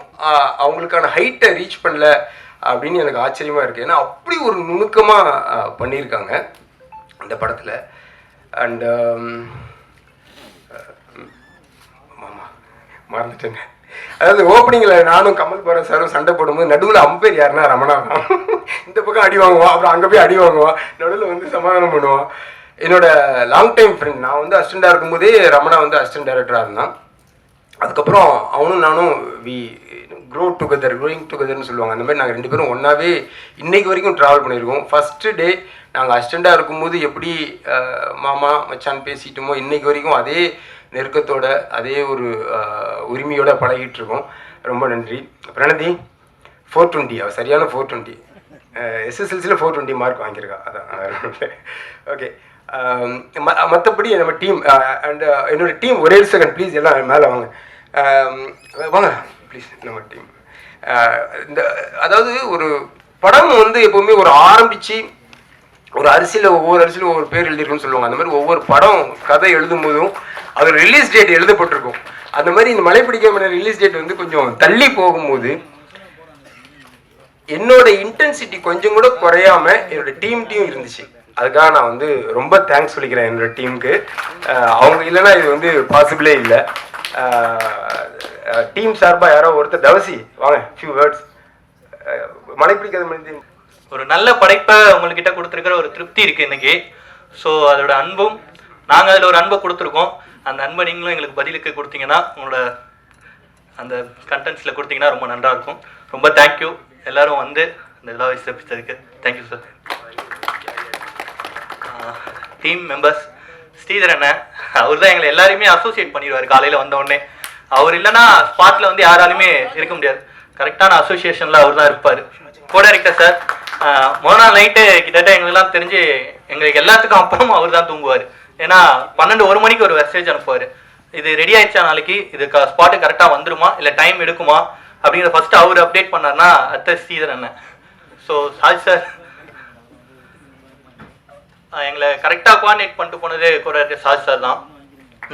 அவங்களுக்கான ஹைட்டை ரீச் பண்ணல அப்படின்னு எனக்கு ஆச்சரியமாக இருக்குது. ஏன்னா அப்படி ஒரு நுணுக்கமாக பண்ணியிருக்காங்க அந்த படத்தில். அண்ட் மறந்துட்டேங்க. அதாவது ஓப்பனிங்கில் நானும் கமல் பாரத் சாரும் சண்டை போடும்போது நடுவில் அம்பேர் யாருன்னா ரமணா தான். இந்த பக்கம் அடி வாங்குவான், அப்புறம் அங்கே போய் அடி வாங்குவான், நடுவில் வந்து சமாதானம் பண்ணுவான். என்னோட லாங் டைம் ஃப்ரெண்ட், நான் வந்து அசிஸ்டண்டாக இருக்கும்போதே ரமணா வந்து அசிஸ்டன்ட் டைரக்டராக இருந்தான். அதுக்கப்புறம் அவனும் நானும் க்ரோயிங் டுகெதர்னு சொல்லுவாங்க. அந்த மாதிரி நாங்கள் 2 பேரும் ஒன்றாவே இன்றைக்கு வரைக்கும் ட்ராவல் பண்ணியிருக்கோம். ஃபஸ்ட்டு டே நாங்கள் அசிஸ்டண்ட்டாக இருக்கும்போது எப்படி மாமா மச்சான் பேசிட்டோமோ இன்றைக்கு வரைக்கும் அதே நெருக்கத்தோட அதே ஒரு உரிமையோட பழகிட்டு இருக்கோம். ரொம்ப நன்றி. பிரணதி 420, அவள் சரியான 420, எஸ்எஸ்எல்சியில் 420 மார்க் வாங்கியிருக்கா. அதான் ஓகே. மற்றபடி நம்ம டீம் அண்ட் என்னோட டீம் ஒரே செகண்ட் ப்ளீஸ், எல்லாம் மேலே வாங்க வாங்க ப்ளீஸ். நம்ம டீம் இந்த அதாவது ஒரு படம் வந்து எப்போவுமே ஒரு ஆரம்பித்து ஒரு ஒவ்வொரு அரிசியில் ஒவ்வொரு பேர் எழுதியிருக்குன்னு சொல்லுவாங்க. அந்த மாதிரி ஒவ்வொரு படம் கதை எழுதும் போதும் அது ரிலீஸ் டேட் எழுதப்பட்டிருக்கும். அந்த மாதிரி இந்த மலைப்பிடிக்காம ரிலீஸ் டேட் வந்து கொஞ்சம் தள்ளி போகும்போது என்னோட இன்டென்சிட்டி கொஞ்சம் கூட குறையாம என்னோட டீம் இருந்துச்சு. அதுக்காக நான் வந்து ரொம்ப தேங்க்ஸ் சொல்லிக்கிறேன் என்னோட டீமுக்கு. அவங்க இல்லைன்னா இது வந்து பாசிபிளே இல்லை. டீம் சார்பாக யாரோ ஒருத்தர் தவசி வாங்க, ஃபியூ வேர்ட்ஸ். மலைப்பிடிக்காத மனிதன் ஒரு நல்ல படைப்பை உங்கள்கிட்ட கொடுத்துருக்கிற ஒரு திருப்தி இருக்குது இன்னைக்கு. ஸோ அதோட அன்பும் நாங்கள் அதில் ஒரு அன்பை கொடுத்துருக்கோம். அந்த அன்பை நீங்களும் எங்களுக்கு பதிலுக்கு கொடுத்தீங்கன்னா, உங்களோட அந்த கண்டென்ட்ஸில் கொடுத்தீங்கன்னா ரொம்ப நல்லா இருக்கும். ரொம்ப தேங்க்யூ எல்லாரும் வந்து இந்த விழாவை சிறப்பித்ததுக்கு. Thank you sir. Team members, Sridhar அண்ணன் அவர் தான் எங்களை எல்லாருமே அசோசியேட் பண்ணிடுவார். காலையில் வந்தோடனே அவர் இல்லைன்னா ஸ்பாட்டில் வந்து யாராலுமே இருக்க முடியாது. கரெக்டான அசோசியேஷனில் அவர் தான் இருப்பார். கோ டைரக்டர் சார், முதல் நாள் நைட்டு கிட்டத்தட்ட எங்களுக்குலாம் தெரிஞ்சு எங்களுக்கு எல்லாத்துக்கும் அப்புறமும் அவர் தான் தூங்குவார். ஏன்னா 12-1 மணிக்கு ஒரு மெசேஜ் அனுப்புவார், இது ரெடி ஆயிடுச்சா, நாளைக்கு இது ஸ்பாட்டு கரெக்டாக வந்துருமா இல்லை டைம் எடுக்குமா அப்படிங்கிற ஃபஸ்ட்டு அவர் அப்டேட் பண்ணார்னா அடுத்த ஸ்ரீதர் அண்ணன். ஸோ சாரி சார், எங்களை கரெக்டாக கோஆர்டினேட் பண்ணிட்டு போனது கூட சாஜ் சார் தான்.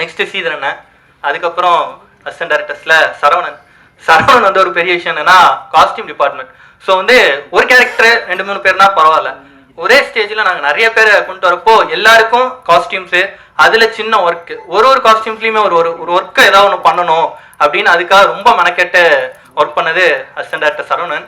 நெக்ஸ்ட்டு ஸ்ரீதர் அண்ணன், அதுக்கப்புறம் அசிஸ்டன்ட் டைரக்டர்ஸில் சரவணன் வந்து ஒரு பெரிய விஷயம் என்னன்னா காஸ்டியூம் டிபார்ட்மெண்ட். ஸோ வந்து ஒரு கேரக்டர் 2-3 பேர்னா பரவாயில்ல, ஒரே ஸ்டேஜில் நாங்கள் நிறைய பேரை கொண்டு வரப்போ எல்லாருக்கும் காஸ்டியூம்ஸு, அதில் சின்ன ஒர்க்கு, ஒரு காஸ்டியூம்ஸ்லையுமே ஒரு ஒர்க்கை ஏதாவது ஒன்று பண்ணணும் அப்படின்னு அதுக்காக ரொம்ப மெனக்கெட்டு ஒர்க் பண்ணது அசிஸ்டன்ட் டைரக்டர் சரவணன்.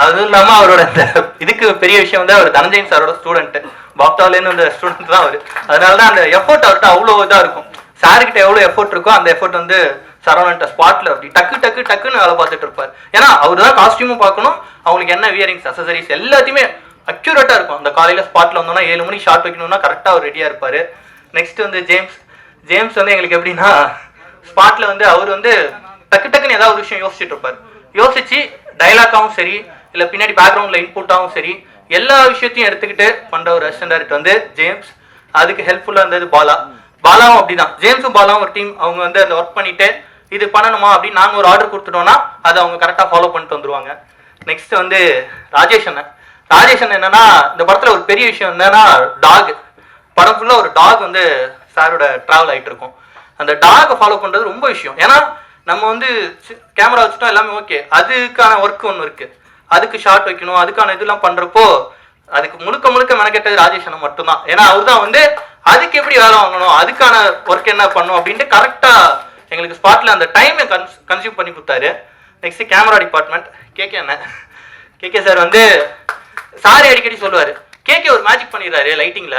அதுவும் இல்லாமல் அவரோட இந்த இதுக்கு பெரிய விஷயம் வந்து அவர் தனஞ்சயன் சாரோட ஸ்டூடெண்ட்டு, பாப்டாலேருந்து அந்த ஸ்டூடெண்ட் தான் அவர். அதனால தான் அந்த எஃபோர்ட் அவர்கிட்ட அவ்வளோ இதாக இருக்கும். சார்கிட்ட எவ்வளோ எஃபோர்ட் இருக்கோ அந்த எஃபோர்ட் வந்து சரவணன்ட்ட ஸ்பாட்டில் அப்படி டக்குன்னு வேலை பார்த்துட்டு இருப்பார். ஏன்னா அவர் தான் காஸ்டியூமும் பார்க்கணும், அவங்களுக்கு என்ன வியரிங்ஸ் அசசரிஸ் எல்லாத்தையுமே அக்யூரேட்டாக இருக்கும். அந்த காலையில் ஸ்பாட்டில் வந்தோம்னா 7 மணிக்கு ஷார்ட் வைக்கணும்னா கரெக்டாக அவர் ரெடியாக இருப்பார். நெக்ஸ்ட் வந்து ஜேம்ஸ் வந்து எங்களுக்கு எப்படின்னா ஸ்பாட்டில் வந்து அவர் வந்து டக்குன்னு ஏதாவது ஒரு விஷயம் யோசிச்சுட்டு இருப்பார். யோசிச்சு டைலாக்காகவும் சரி இல்லை பின்னாடி பேக்ரவுண்டில் இன்புட்டாகவும் சரி எல்லா விஷயத்தையும் எடுத்துக்கிட்டு பண்ணுற ஒரு அசிஸ்டன்ட் டைரக்டர் வந்து ஜேம்ஸ். அதுக்கு ஹெல்ப்ஃபுல்லாக இருந்தது பாலாவும் அப்படிதான். ஜேம்ஸும் பாலாவும் ஒரு டீம். அவங்க வந்து அந்த ஒர்க் பண்ணிட்டு இது பண்ணணுமா அப்படின்னு நாங்கள் ஒரு ஆர்டர் கொடுத்துட்டோம்னா அதை அவங்க கரெக்டாக ஃபாலோ பண்ணிட்டு வந்துருவாங்க. நெக்ஸ்ட் வந்து ராஜேஷ் அண்ணன் என்னன்னா இந்த படத்தில் ஒரு பெரிய விஷயம் என்னன்னா டாக். படம் ஃபுல்லாக ஒரு டாக் வந்து சாரோட ட்ராவல் ஆகிட்டு இருக்கும். அந்த டாகை ஃபாலோ பண்ணுறது ரொம்ப விஷயம். ஏன்னா நம்ம வந்து கேமரா வச்சுட்டோம் எல்லாமே ஓகே, அதுக்கான ஒர்க் ஒன்று இருக்குது, அதுக்கு ஷார்ட் வைக்கணும், அதுக்கான இதெல்லாம் பண்ணுறப்போ அதுக்கு முழுக்க மெனக்கெட்டது ராஜேஷ் அண்ணன் மட்டும்தான். ஏன்னா அவர் தான் வந்து அதுக்கு எப்படி வேலை வாங்கணும், அதுக்கான ஒர்க் என்ன பண்ணும் அப்படின்ட்டு கரெக்டாக எங்களுக்கு ஸ்பாட்டில் அந்த டைமை கன்சியூம் பண்ணி கொடுத்தாரு. Next camera department KK sir வந்து சாரே அடிக்கடி சொல்லுவார், கேகே ஒரு மேஜிக் பண்ணிடுறாரு லைட்டிங்கில்,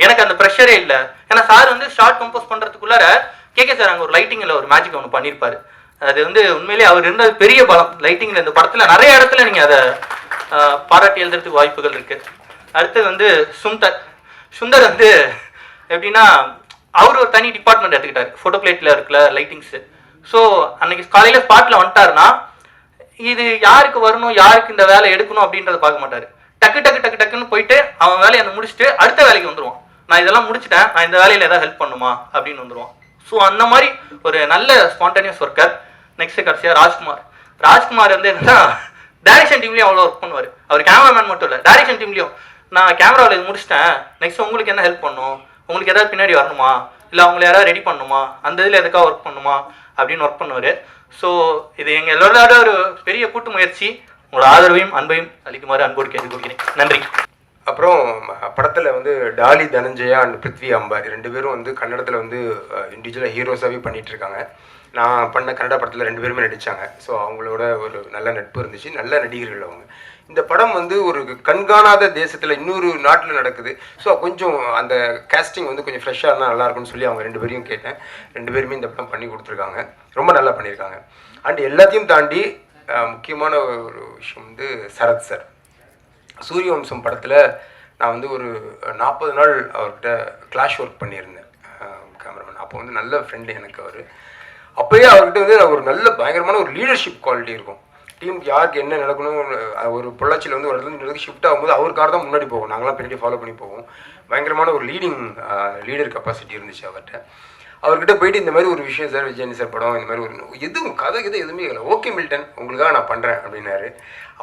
எனக்கு அந்த ப்ரெஷரே இல்லை. ஏன்னா சார் வந்து ஷார்ட் கம்போஸ் பண்ணுறதுக்குள்ளார கேகே சார் அங்கே ஒரு லைட்டிங்கில் ஒரு மேஜிக் ஒன்று பண்ணியிருப்பாரு. அது வந்து உண்மையிலேயே அவர் இருந்தது பெரிய பலம் லைட்டிங்கில். இந்த படத்தில் நிறைய இடத்துல நீங்கள் அதை பாராட்டி எழுதுறதுக்கு வாய்ப்புகள் இருக்குது. அடுத்தது வந்து சுந்தர் வந்து எப்படின்னா அவர் ஒரு தனி டிபார்ட்மெண்ட் எடுத்துக்கிட்டார். ஃபோட்டோ பிளேட்டில் இருக்கிற லைட்டிங்ஸு. ஸோ அன்னைக்கு காலையில் ஸ்பாட்டில் வந்துட்டாருன்னா இது யாருக்கு வரணும், யாருக்கு இந்த வேலை எடுக்கணும் அப்படின்றத பார்க்க மாட்டார். டக்குன்னு போயிட்டு அவன் வேலையை அந்த முடிச்சுட்டு அடுத்த வேலைக்கு வந்துடுவான். நான் இதெல்லாம் முடிச்சுட்டேன், நான் இந்த வேலையில் ஏதாவது ஹெல்ப் பண்ணுமா அப்படின்னு வந்துடுவான். ஸோ அந்த மாதிரி ஒரு நல்ல ஸ்பான்டேனியஸ் ஒர்க்கர். நெக்ஸ்ட் கடைசியாக ராஜ்குமார் வந்து என்னன்னா டைரக்ஷன் டீம்லேயும் அவ்வளோ ஒர்க் பண்ணுவார். அவர் கேமராமேன் மட்டும் இல்லை, டைரக்ஷன் டீம்லேயும் நான் கேமராவில் இது முடிச்சிட்டேன், நெக்ஸ்ட் உங்களுக்கு என்ன ஹெல்ப் பண்ணும், உங்களுக்கு ஏதாவது பின்னாடி வரணுமா, இல்லை அவங்களை யாராவது ரெடி பண்ணுமா, அந்த இதில் எதுக்காக ஒர்க் பண்ணுமா அப்படின்னு ஒர்க் பண்ணுவார். ஸோ இது எங்கள் எல்லோரோட ஒரு பெரிய கூட்டு முயற்சி. உங்களோட ஆதரவையும் அன்பையும் அளிக்குமாறு அன்போடு கேட்டுக்கொள்கிறேன். நன்றி. அப்புறம் படத்தில் வந்து டாலி தனஞ்சயா அண்ட் பிருத்வி அம்பார் 2 பேரும் வந்து கன்னடத்தில் வந்து இண்டிவிஜுவலாக ஹீரோஸாகவே பண்ணிகிட்ருக்காங்க. நான் பண்ண கன்னட படத்தில் 2 பேருமே நடித்தாங்க. ஸோ அவங்களோட ஒரு நல்ல நட்பு இருந்துச்சு, நல்ல நடிகர்கள் அவங்க. இந்த படம் வந்து ஒரு கண்காணாத தேசத்தில் இன்னொரு நாட்டில் நடக்குது. ஸோ கொஞ்சம் அந்த கேஸ்டிங் வந்து கொஞ்சம் ஃப்ரெஷ்ஷாக இருந்தால் நல்லாயிருக்கும்னு சொல்லி அவங்க 2 பேரையும் கேட்டேன். 2 பேருமே இந்த படம் பண்ணி கொடுத்துருக்காங்க, ரொம்ப நல்லா பண்ணியிருக்காங்க. அண்ட் எல்லாத்தையும் தாண்டி முக்கியமான ஒரு விஷயம் வந்து சரத் சார். சூரியவம்சம் படத்தில் நான் வந்து ஒரு 40 நாள் அவர்கிட்ட கிளாஷ் ஒர்க் பண்ணியிருந்தேன் கேமராமேன். அப்போ வந்து நல்ல ஃப்ரெண்டு எனக்கு அவர். அப்போயே அவர்கிட்ட வந்து ஒரு நல்ல பயங்கரமான ஒரு லீடர்ஷிப் குவாலிட்டி இருக்கும். டீமுக்கு யாருக்கு என்ன நடக்கணும், ஒரு பொள்ளாச்சியில் வந்து ஒரு இடத்துல ஷிஃப்ட் ஆகும்போது அவர் கார் தான் முன்னாடி போகும், நாங்களாம் பின்னாடி ஃபாலோ பண்ணி போவோம். பயங்கரமான ஒரு லீடர் கெப்பாசிட்டி இருந்துச்சு அவர்கிட்ட. அவர்கிட்ட போயிட்டு இந்த மாதிரி ஒரு விஷயம் சார், விஜயன் சார் படம் இந்த மாதிரி ஒரு எதுவும் கதை எதுவுமே இல்லை, ஓகே மில்டன் உங்களுக்காக நான் பண்ணுறேன் அப்படின்னாரு.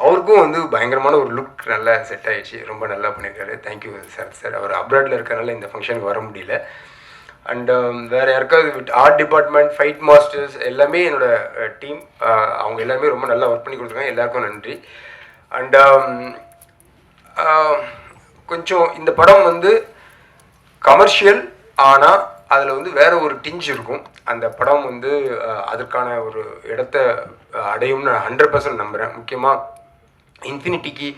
அவருக்கும் வந்து பயங்கரமான ஒரு லுக் நல்லா செட் ஆகிடுச்சு, ரொம்ப நல்லா பண்ணியிருக்காரு. Thank you sir. அவர் அப்ராடில் இருக்கிறனால இந்த ஃபங்க்ஷனுக்கு வர முடியல. அண்ட் வேறு யாருக்காவது ஆர்ட் டிபார்ட்மெண்ட், ஃபைட் மாஸ்டர்ஸ் எல்லாமே என்னோடய டீம், அவங்க எல்லாருமே ரொம்ப நல்லா ஒர்க் பண்ணி கொடுத்துருக்காங்க. எல்லாருக்கும் நன்றி. அண்ட் கொஞ்சம் இந்த படம் வந்து கமர்ஷியல், ஆனால் அதில் வந்து வேறு ஒரு டிஞ்ச் இருக்கும். அந்த படம் வந்து அதற்கான ஒரு இடத்த அடையும்னு நான் 100% நம்புகிறேன். முக்கியமாக இன்ஃபினிட்டிக்கு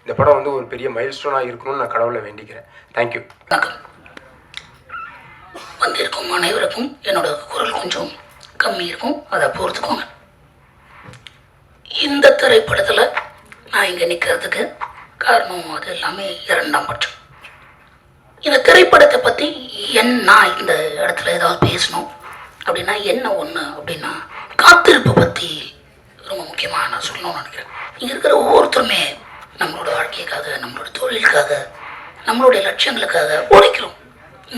இந்த படம் வந்து ஒரு பெரிய மைல்ஸ்டோனாக இருக்கணும்னு நான் கடவுளை வேண்டிக்கிறேன். தேங்க்யூ. வந்திருக்கும் அனைவருக்கும் என்னோட குரல் கொஞ்சம் கம்மி இருக்கும், அதை பொறுத்துக்கோங்க. இந்த திரைப்படத்தில் நான் இங்கே நிற்கிறதுக்கு காரணம் அது எல்லாமே 2ஆம் பட்சம். இந்த திரைப்படத்தை பற்றி நான் இந்த இடத்துல ஏதாவது பேசணும் அப்படின்னா என்ன ஒன்று அப்படின்னா காத்திருப்பு பற்றி ரொம்ப முக்கியமாக நான் சொல்லணும்னு நினைக்கிறேன். இங்கே இருக்கிற ஒவ்வொருத்தருமே நம்மளோட வாழ்க்கைக்காக, நம்மளோட தொழிலுக்காக, நம்மளுடைய லட்சியங்களுக்காக உழைக்கிறோம்.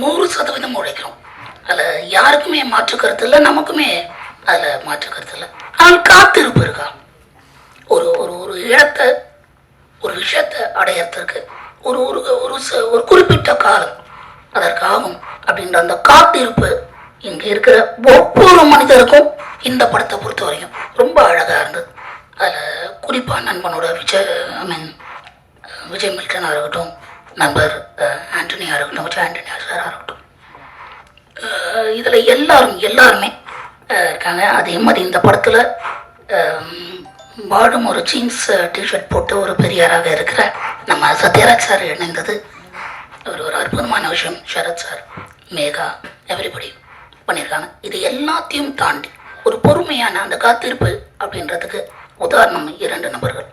100% உழைக்கிறோம். அதில் யாருக்குமே மாற்று கருத்து இல்லை, நமக்குமே அதில் மாற்று கருத்து இல்லை. ஆனால் காத்திருப்பு இருக்கா? ஒரு ஒரு ஒரு இடத்தை, ஒரு விஷயத்தை அடையறதுக்கு ஒரு ஒரு ஒரு குறிப்பிட்ட காலம் அதற்கு ஆகும் அப்படின்ற அந்த காத்திருப்பு இங்கே இருக்கிற ஒவ்வொரு மனிதருக்கும் இந்த படத்தை பொறுத்த வரைக்கும் ரொம்ப அழகாக இருந்தது. அதில் குறிப்பாக நண்பனோட விஜய் மில்டனாக இருக்கட்டும், நண்பர் ஆண்டனியாக இருக்கட்டும், விஜய் ஆண்டனியா சாராக இருக்கட்டும், இதில் எல்லாருமே இருக்காங்க. அதே மாதிரி இந்த படத்தில் வாடும் ஒரு ஜீன்ஸ் டிஷர்ட் போட்டு ஒரு பெரியாராக இருக்கிற நம்ம சத்யராஜ் சார் இணைந்தது ஒரு அற்புதமான விஷயம். சரத் சார், மேகா, எவ்ரிபடி பண்ணியிருக்காங்க. இது எல்லாத்தையும் தாண்டி ஒரு பொறுமையான அந்த காத்திருப்பு அப்படின்றதுக்கு உதாரணம் 2 நபர்கள்.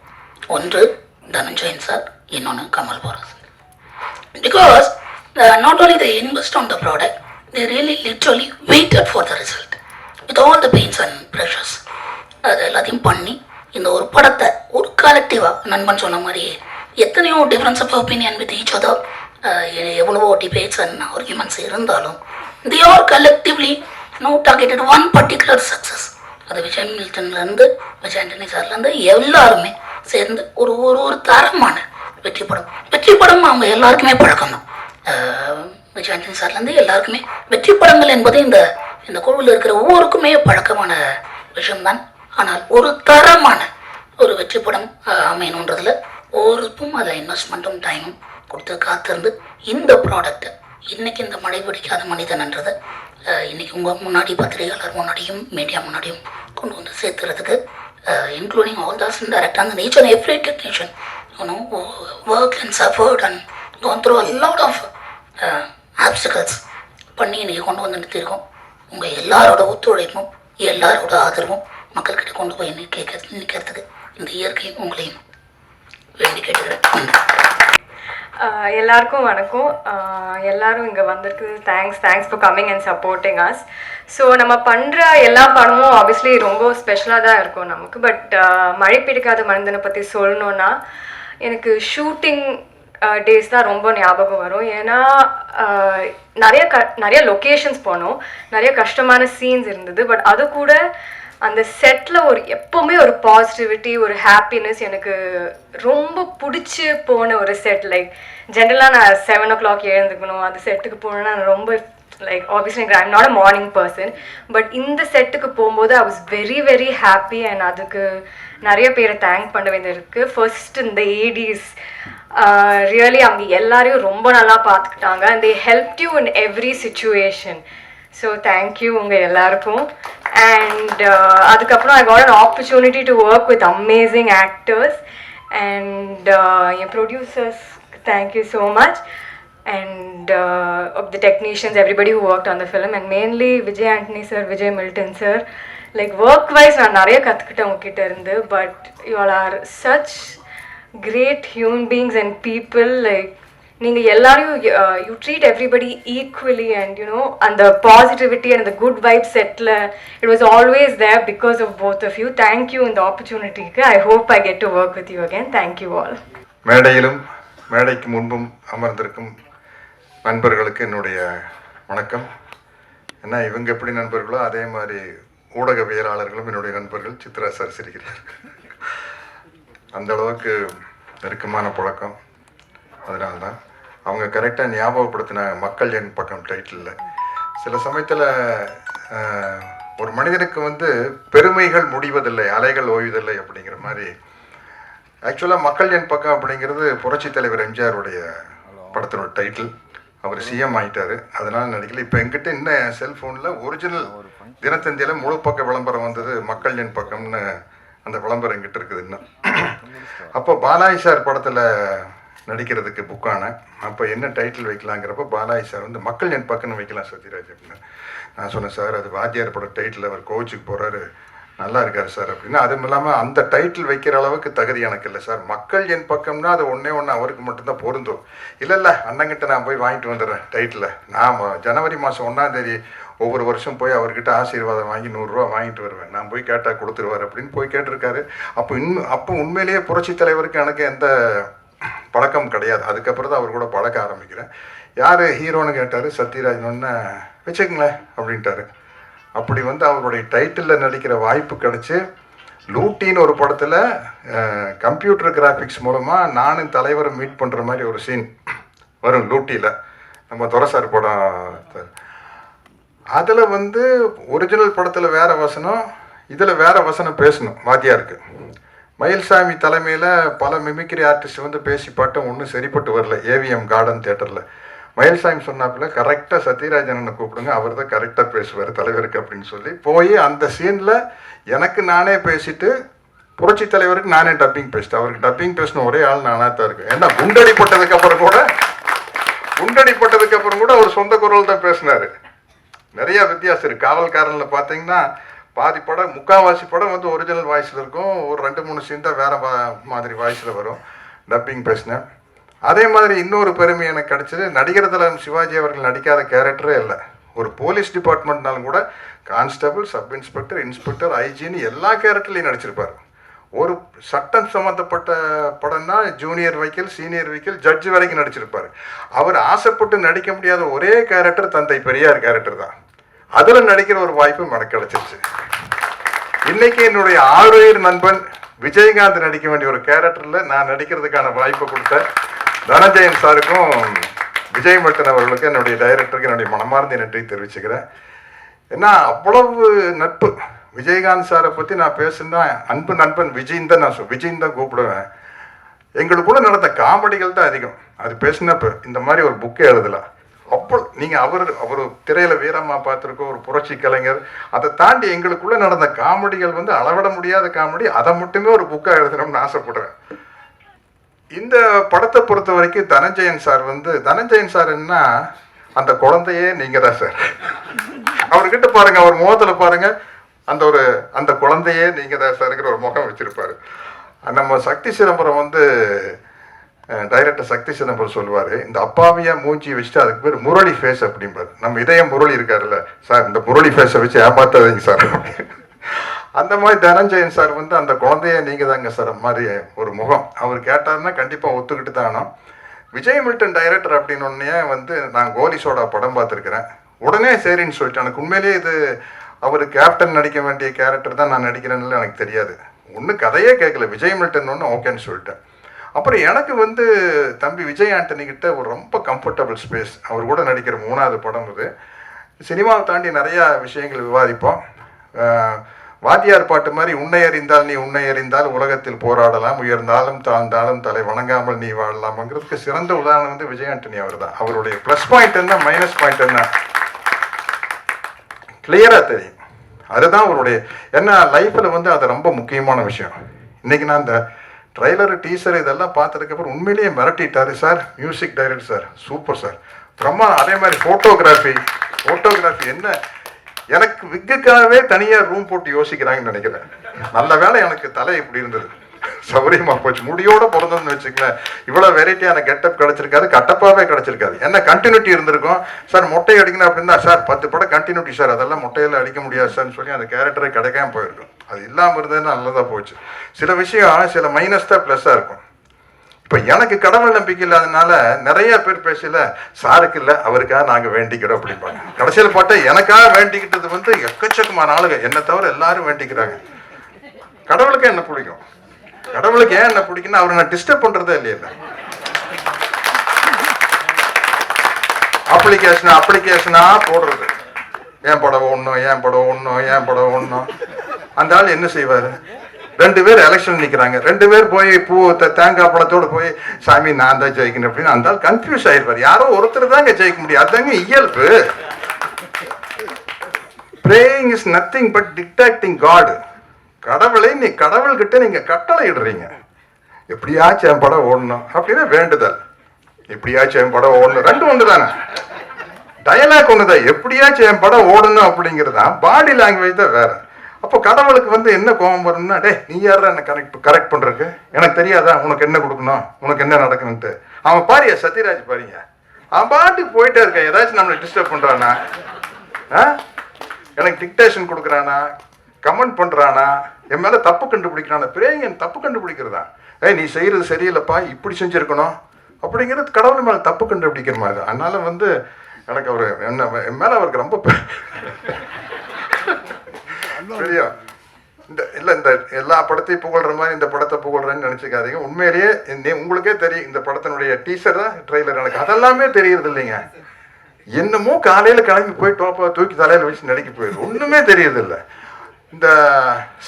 ஒன்று தனஞ்சயன் சார், இன்னொன்று Kamal போராஸ். Because not only they invest on the product, they really literally waited for the result with all the pains and pressures. அது எல்லாத்தையும் பண்ணி இந்த ஒரு படத்தை ஒரு கலெக்டிவாக, நண்பன் சொன்ன மாதிரி எத்தனையோ difference of opinion with each other, எவ்வளவோ டிபேட்ஸ் அண்ட் ஆர்குமெண்ட்ஸ் இருந்தாலும் they are collectively now targeted one particular success. அது விஜய் மில்டன்லேருந்து விஜய் ஆண்டனி சார்லேருந்து எல்லாருமே சேர்ந்து ஒரு ஒரு ஒரு தரமான வெற்றி படம் அவங்க எல்லாருக்குமே பழக்கம் தான். விஜய் ஆண்டனி சார்லேருந்து எல்லாருக்குமே வெற்றி படங்கள் என்பது இந்த குழுவில் இருக்கிற ஒவ்வொருக்குமே பழக்கமான விஷயம்தான். ஆனால் ஒரு தரமான ஒரு வெற்றி படம் அமையணுன்றதுல ஒவ்வொருக்கும் அதில் இன்வெஸ்ட்மெண்ட்டும் டைமும் கொடுத்து காத்திருந்து இந்த ப்ராடக்டை இன்றைக்கி இந்த மழை பிடிக்காத மனிதன்ன்றதை இன்றைக்கி உங்கள் முன்னாடி, பத்திரிகையாளர் முன்னாடியும், மீடியா முன்னாடியும் கொண்டு வந்து சேர்த்துறதுக்கு, இன்க்ளூடிங் ஆல் தாஸ் டைரக்ட் அந்த each and every technician, work and suffered and gone through a lot of obstacles பண்ணி இன்றைக்கி கொண்டு வந்து நிறுத்தியிருக்கோம். உங்கள் எல்லாரோட ஒத்துழைப்பும், எல்லாரோட ஆதரவும் மக்கள்கிட்ட கொண்டு போய் நிற்கிறதுக்கு இந்த இயற்கையும் உங்களையும் வேண்டி கேட்டுக்கிறேன். எல்லாருக்கும் வணக்கம். எல்லாரும் இங்கே வந்திருக்கு. Thanks for coming and supporting us. So நம்ம பண்ணுற எல்லா படமும் ஆப்வியஸ்லி ரொம்ப ஸ்பெஷலாக தான் இருக்கும் நமக்கு. பட் மழை பிடிக்காத மனிதனை பற்றி சொல்லணுன்னா எனக்கு ஷூட்டிங் டேஸ் தான் ரொம்ப ஞாபகம் வரும். ஏன்னா நிறைய லொக்கேஷன்ஸ் போனோம், நிறைய கஷ்டமான சீன்ஸ் இருந்தது. பட் அது கூட அந்த செட்டில் எப்போவுமே ஒரு பாசிட்டிவிட்டி, ஒரு ஹாப்பினஸ் எனக்கு ரொம்ப பிடிச்சி போன ஒரு செட். லைக் ஜென்ரலாக நான் 7 o'clock எழுந்துக்கணும், அந்த செட்டுக்கு போனேன்னா நான் ரொம்ப obviously I'm not a morning person. But இந்த செட்டுக்கு போகும்போது I was very very happy. And அதுக்கு நிறைய பேரை தேங்க் பண்ண வேண்டியது இருக்குது. ஃபர்ஸ்ட் இந்த ஏடிஸ் ரியலி அவங்க எல்லாரையும் ரொம்ப நல்லா பார்த்துக்கிட்டாங்க. And they helped you in every situation. So thank you உங்கள் எல்லாருக்கும். அண்ட் அதுக்கப்புறம் I got an opportunity to work with amazing actors. and your producers, thank you so much, and of the technicians, everybody who worked on the film, and mainly Vijay Antony sir, Vijay Milton sir. Like work wise நான் நிறைய கற்றுக்கிட்டேன் உங்ககிட்ட இருந்து, but you all are such great human beings and people. Like நீங்க எல்லாரையும் you treat everybody equally, and you know, and the positivity and the good vibe setல it was always there because of both of you. Thank you in the opportunity. I hope I get to work with you again. Thank you all. மேடையிலும் மேடைக்கு முன்பும் அமர்ந்திருக்கும் நண்பர்களுக்கு என்னுடைய வணக்கம். ஏன்னா இவங்க எப்படி நண்பர்களோ அதே மாதிரி ஊடகவியலாளர்களும் என்னுடைய நண்பர்கள். சித்ரா சார் சிரிக்கிறார். அந்த அளவுக்கு நெருக்கமான பழக்கம். அதனால்தான் அவங்க கரெக்டாக ஞாபகப்படுத்தின மக்கள் என் பக்கம் டைட்டிலில் சில சமயத்தில் ஒரு மனிதனுக்கு வந்து பெருமைகள் முடிவதில்லை, அலைகள் ஓய்வதில்லை அப்படிங்கிற மாதிரி. ஆக்சுவலாக மக்கள் என் பக்கம் அப்படிங்கிறது புரட்சி தலைவர் எம்ஜிஆருடைய படத்தோட டைட்டில். அவர் சிஎம் ஆகிட்டார், அதனால் நடிக்கல. இப்போ எங்கிட்ட இன்னும் செல்ஃபோனில் ஒரிஜினல் தினத்தந்தியில் முழு பக்க விளம்பரம் வந்தது, மக்கள் என் பக்கம்னு அந்த விளம்பரம் எங்கிட்ட இருக்குது இன்னும். அப்போ பாலாஜி சார் படத்தில் நடிக்கிறதுக்கு புக்கான அப்போ என்ன டைட்டில் வைக்கலாங்கிறப்ப பாலாஜி சார் வந்து மக்கள் என் பக்கம்னு வைக்கலாம் சத்யராஜ் அப்படின்னு. நான் சொன்னேன், சார் அது வாத்தியார் பட டைட்டில், அவர் கோச்சுக்கு போகிறாரு, நல்லா இருக்கார் சார் அப்படின்னு. அதுவும் இல்லாமல் அந்த டைட்டில் வைக்கிற அளவுக்கு தகுதி எனக்கு இல்லை சார். மக்கள் என் பக்கம்னா அது ஒன்றே அவருக்கு மட்டும்தான் பொருந்தும். இல்லை அண்ணங்கிட்ட நான் போய் வாங்கிட்டு வந்துடுறேன் டைட்டில். நான் ஜனவரி மாதம் 1ஆம் தேதி ஒவ்வொரு வருஷம் போய் அவர்கிட்ட ஆசீர்வாதம் வாங்கி 100 ரூபா வாங்கிட்டு வருவேன். நான் போய் கேட்டால் கொடுத்துருவார் அப்படின்னு போய் கேட்டிருக்காரு. அப்போ உண்மையிலேயே புரட்சி தலைவருக்கு எனக்கு எந்த பழக்கம் கிடையாது. அதுக்கப்புறம் தான் அவர் கூட பழக்க ஆரம்பிக்கிறேன். யார் ஹீரோன்னு கேட்டார். சத்யராஜ் ஒன்று வச்சுக்கங்களேன் அப்படின்ட்டாரு. அப்படி வந்து அவருடைய டைட்டிலில் நடிக்கிற வாய்ப்பு கிடச்சி லூட்டின்னு ஒரு படத்தில் கம்ப்யூட்டர் கிராஃபிக்ஸ் மூலமாக நானும் தலைவரும் மீட் பண்ணுற மாதிரி ஒரு சீன் வரும் லூட்டியில். நம்ம துரைசார் படம். அதில் வந்து ஒரிஜினல் படத்தில் வேறு வசனம், இதில் வேறு வசனம் பேசணும் வாத்தியாருக்கு. மயில்சாமி தலைமையில் பல மிமிக்ரி ஆர்டிஸ்ட் வந்து பேசி பாட்டும் ஒன்றும் சரிப்பட்டு வரல ஏவிஎம் கார்டன் தியேட்டரில். மயில்சாமி சொன்னாப்புல கரெக்டாக சத்யராஜனை கூப்பிடுங்க, அவர் தான் கரெக்டாக பேசுவார் தலைவருக்கு அப்படின்னு சொல்லி போய் அந்த சீனில் எனக்கு நானே பேசிட்டு புரட்சி தலைவருக்கு நானே டப்பிங் பேசிட்டேன். அவருக்கு டப்பிங் பேசின ஒரே ஆள் நானாக தான் இருக்கேன். ஏன்னா குண்டடிப்பட்டதுக்கப்புறம் கூட அவர் சொந்த குரல் தான் பேசினார். நிறையா வித்தியாசம் இருக்குது. காவல்காரனில் பார்த்தீங்கன்னா பாதி படம், முக்கால்வாசி படம் வந்து ஒரிஜினல் வாய்ஸில் இருக்கும். ஒரு 2-3 சீன் தான் வேறு மாதிரி வாய்ஸில் வரும். டப்பிங் பேசினேன். அதே மாதிரி இன்னொரு பெருமை எனக்கு கிடச்சிது. நடிகர் திலகம் சிவாஜி அவர்கள் நடிக்காத கேரக்டரே இல்லை. ஒரு போலீஸ் டிபார்ட்மெண்ட்னாலும் கூட கான்ஸ்டபிள், சப் இன்ஸ்பெக்டர், இன்ஸ்பெக்டர், ஐஜின்னு எல்லா கேரக்டர்லையும் நடிச்சிருப்பார். ஒரு சட்டம் சம்மந்தப்பட்ட படம்னா ஜூனியர் வைக்கல், சீனியர் வைக்கல், ஜட்ஜு வரைக்கும் நடிச்சிருப்பார். அவர் ஆசைப்பட்டு நடிக்க முடியாத ஒரே கேரக்டர் தந்தை பெரியார் கேரக்டர் தான். அதில் நடிக்கிற ஒரு வாய்ப்பு எனக்கு கிடச்சிருச்சு. இன்னைக்கு என்னுடைய ஆறுயிர் நண்பன் விஜயகாந்த் நடிக்க வேண்டிய ஒரு கேரக்டரில் நான் நடிக்கிறதுக்கான வாய்ப்பு கொடுத்த தனஞ்சயன் சாருக்கும் விஜய் மட்டன் அவர்களுக்கு, என்னுடைய டைரக்டருக்கு என்னுடைய மனமார்ந்த நன்றி தெரிவிச்சுக்கிறேன். ஏன்னா அவ்வளவு நட்பு. விஜயகாந்த் சாரை பற்றி நான் பேசுனா அன்பு நண்பன் விஜயின் தான் விஜயின் தான் கூப்பிடுவேன். எங்களுக்குள்ள நடந்த காமெடிகள் தான் அதிகம். அது பேசினப்ப இந்த மாதிரி ஒரு புக்கே எழுதலாம். அப்போ நீங்கள் அவர் திரையில் வீரமாக பார்த்துருக்கோம், ஒரு புரட்சி கலைஞர். அதை தாண்டி எங்களுக்குள்ளே நடந்த காமெடிகள் வந்து அளவிட முடியாத காமெடி. அதை மட்டுமே ஒரு புக்காக எழுதணும்னு ஆசைப்படுறேன். இந்த படத்தை பொறுத்த வரைக்கும் தனஞ்சயன் சார் என்ன, அந்த குழந்தையே நீங்கள் தான் சார். அவர்கிட்ட பாருங்கள், அவர் முகத்தில் பாருங்கள், அந்த குழந்தையே நீங்கள் தான் சார்ங்கிற ஒரு முகம் வச்சுருப்பார். நம்ம சக்தி சிதம்பரம் வந்து டைரக்டர் சக்தி சிதம்பரம் சொல்லுவார், இந்த அப்பாவியா மூஞ்சி வச்சுட்டு அதுக்கு பேர் முரளி ஃபேஸ் அப்படிம்பார். நம்ம இதயம் முரளி இருக்காருல்ல சார், இந்த முரளி ஃபேஸை வச்சு ஏமாத்தாதீங்க சார். அந்த மாதிரி தனஞ்சயன் சார் வந்து அந்த குழந்தைய நீங்கள் தாங்க சார் மாதிரி ஒரு முகம். அவர் கேட்டார்னா கண்டிப்பாக ஒத்துக்கிட்டு தானோ. விஜய் மில்டன் டைரக்டர் அப்படின்னு வந்து நான் கோலி சோடா படம் பார்த்துருக்கிறேன். உடனே சரின்னு சொல்லிட்டு, எனக்கு உண்மையிலேயே இது அவர் கேப்டன் நடிக்க வேண்டிய கேரக்டர் தான் நான் நடிக்கிறேன்னு எனக்கு தெரியாது. ஒன்றும் கதையே கேட்கல, விஜய் மில்டன் ஒன்று ஓகேன்னு சொல்லிட்டேன். அப்புறம் எனக்கு வந்து தம்பி விஜய் ஆண்டனி கிட்ட ஒரு ரொம்ப கம்ஃபர்டபுள் ஸ்பேஸ். அவர் கூட நடிக்கிற 3வது படம் இது. சினிமாவை தாண்டி நிறையா விஷயங்கள் விவாதிப்போம். வாத்தியார் பாட்டு மாதிரி உன்னை அறிந்தால் நீ உன்னை அறிந்தால் உலகத்தில் போராடலாம், உயர்ந்தாலும் தாழ்ந்தாலும் தலை வணங்காமல் நீ வாழலாம்ங்கிறதுக்கு சிறந்த உதாரணம் வந்து விஜய் ஆண்டனி அவர் தான். அவருடைய ப்ளஸ் பாயிண்ட் என்ன, மைனஸ் பாயிண்ட் என்ன கிளியராக தெரியும். அதுதான் அவருடைய என்ன லைஃப்பில் வந்து அது ரொம்ப முக்கியமான விஷயம். இன்றைக்கி நான் இந்த ட்ரைலரு டீசர் இதெல்லாம் பார்த்ததுக்கப்புறம் உண்மையிலேயே மிரட்டிட்டாரு sir. Music director sir super sir, Brahma. அதே மாதிரி ஃபோட்டோகிராஃபி என்ன, எனக்கு விக்குக்காகவே தனியாக ரூம் போட்டு யோசிக்கிறாங்கன்னு நினைக்கிறேன். நல்ல வேளை எனக்கு தலை இப்படி இருந்தது, சௌரியமா போச்சு. முடியோட பிறந்ததுன்னு வச்சுக்கல, இவ்வளோ வெரைட்டியான கெட்டப் கிடச்சிருக்காது, கட்டப்பாவே கிடச்சிருக்காது. என்ன கண்டினியூட்டி இருந்திருக்கும் சார். மொட்டை அடிக்கணும் அப்படின்னா சார் 10 படம் கண்டினியூட்டி சார், அதெல்லாம் மொட்டையில் அடிக்க முடியாது சார்னு சொல்லி அந்த கேரக்டரை கிடைக்காம போயிருக்கும். அது இல்லாமல் இருந்ததுன்னா நல்லதாக போச்சு. சில விஷயம் சில மைனஸ் தான் ப்ளஸ்ஸாக இருக்கும். இப்போ எனக்கு கடவுள் நம்பிக்கை இல்லாதனால நிறைய பேர் பேசல, சாருக்கு இல்லை அவருக்காக நாங்கள் வேண்டிக்கிறோம் அப்படிம்பாங்க. கடைசியில் பார்த்தா எனக்காக வேண்டிக்கிட்டது வந்து எக்கச்சக்கமான ஆளுங்க, என்னை தவிர எல்லாரும் வேண்டிக்கிறாங்க. கடவுளுக்கு என்ன பிடிக்கும், கடவுளுக்கு ஏன் என்ன பிடிக்குன்னா அவரை நான் டிஸ்டர்ப் பண்றதே இல்லையா. அப்ளிகேஷனா போடுறது, ஏன் படம் ஒண்ணும். அந்த ஆள் என்ன செய்வாரு, 2 பேர் எலெக்ஷன் நிக்கிறாங்க, 2 பேர் போய் பூ தேங்காய் பழத்தோடு போய் சாமி நான் தான் ஜெயிக்கணும் அப்படின்னு அந்த ஆள் கன்ஃபியூஸ் ஆயிருப்பாரு. யாரோ ஒருத்தர் தாங்க ஜெயிக்க முடியும், அதுதாங்க இயல்பு. Praying is nothing but dictating God. கடவுளை நீ கடவுள்கிட்ட நீங்க கட்டளை இடுறீங்க, எப்படியாச்சும் என் படம் ஓடணும் அப்படின்னா வேண்டுதல், எப்படியாச்சும் என் படம் ஓடணும், 2 ஒன்று தானே. டயலாக் ஒண்ணுதான், எப்படியாச்சும் என் படம் ஓடணும் அப்படிங்கிறது தான். பாடி லாங்குவேஜ் தான் வேற. அப்போ கடவுளுக்கு வந்து என்ன கோபம் வரும்னா, டே நீ யாரா என்ன கரெக்ட் பண்றதுக்கு, எனக்கு தெரியாதா உனக்கு என்ன கொடுக்கணும், உனக்கு என்ன நடக்கணும்ட்டு. அவன் பாரியா சத்யராஜ் பாருங்க, அவன் பாட்டுக்கு போயிட்டே இருக்கான். ஏதாச்சும் நம்மளை டிஸ்டர்ப் பண்றானா, எனக்கு டிக்டேஷன் கொடுக்குறானா, கமெண்ட் பண்றானா, என் மேல தப்பு கண்டுபிடிக்கிறானா. பிரேயன் தப்பு கண்டுபிடிக்கிறதா, நீ செய்யறது சரியில்லைப்பா இப்படி செஞ்சிருக்கணும் அப்படிங்கிறது கடவுள் மேல தப்பு கண்டுபிடிக்கிற மாதிரி. அதனால வந்து எனக்கு அவரு என் மேல அவருக்கு ரொம்ப பெரிய இந்த எல்லா படத்தையும் புகழ்ற மாதிரி இந்த படத்தை புகழ்றேன்னு நினைச்சுக்காதீங்க. உண்மையிலேயே உங்களுக்கே தெரியும், இந்த படத்தினுடைய டீசர் தான் ட்ரெய்லர், எனக்கு அதெல்லாமே தெரியறது இல்லைங்க. என்னமோ காலையில கிளம்பி போய் டோப்பா தூக்கி தலையில வச்சு நடிக்க போயிடுது, ஒண்ணுமே தெரியறது இல்லை. இந்த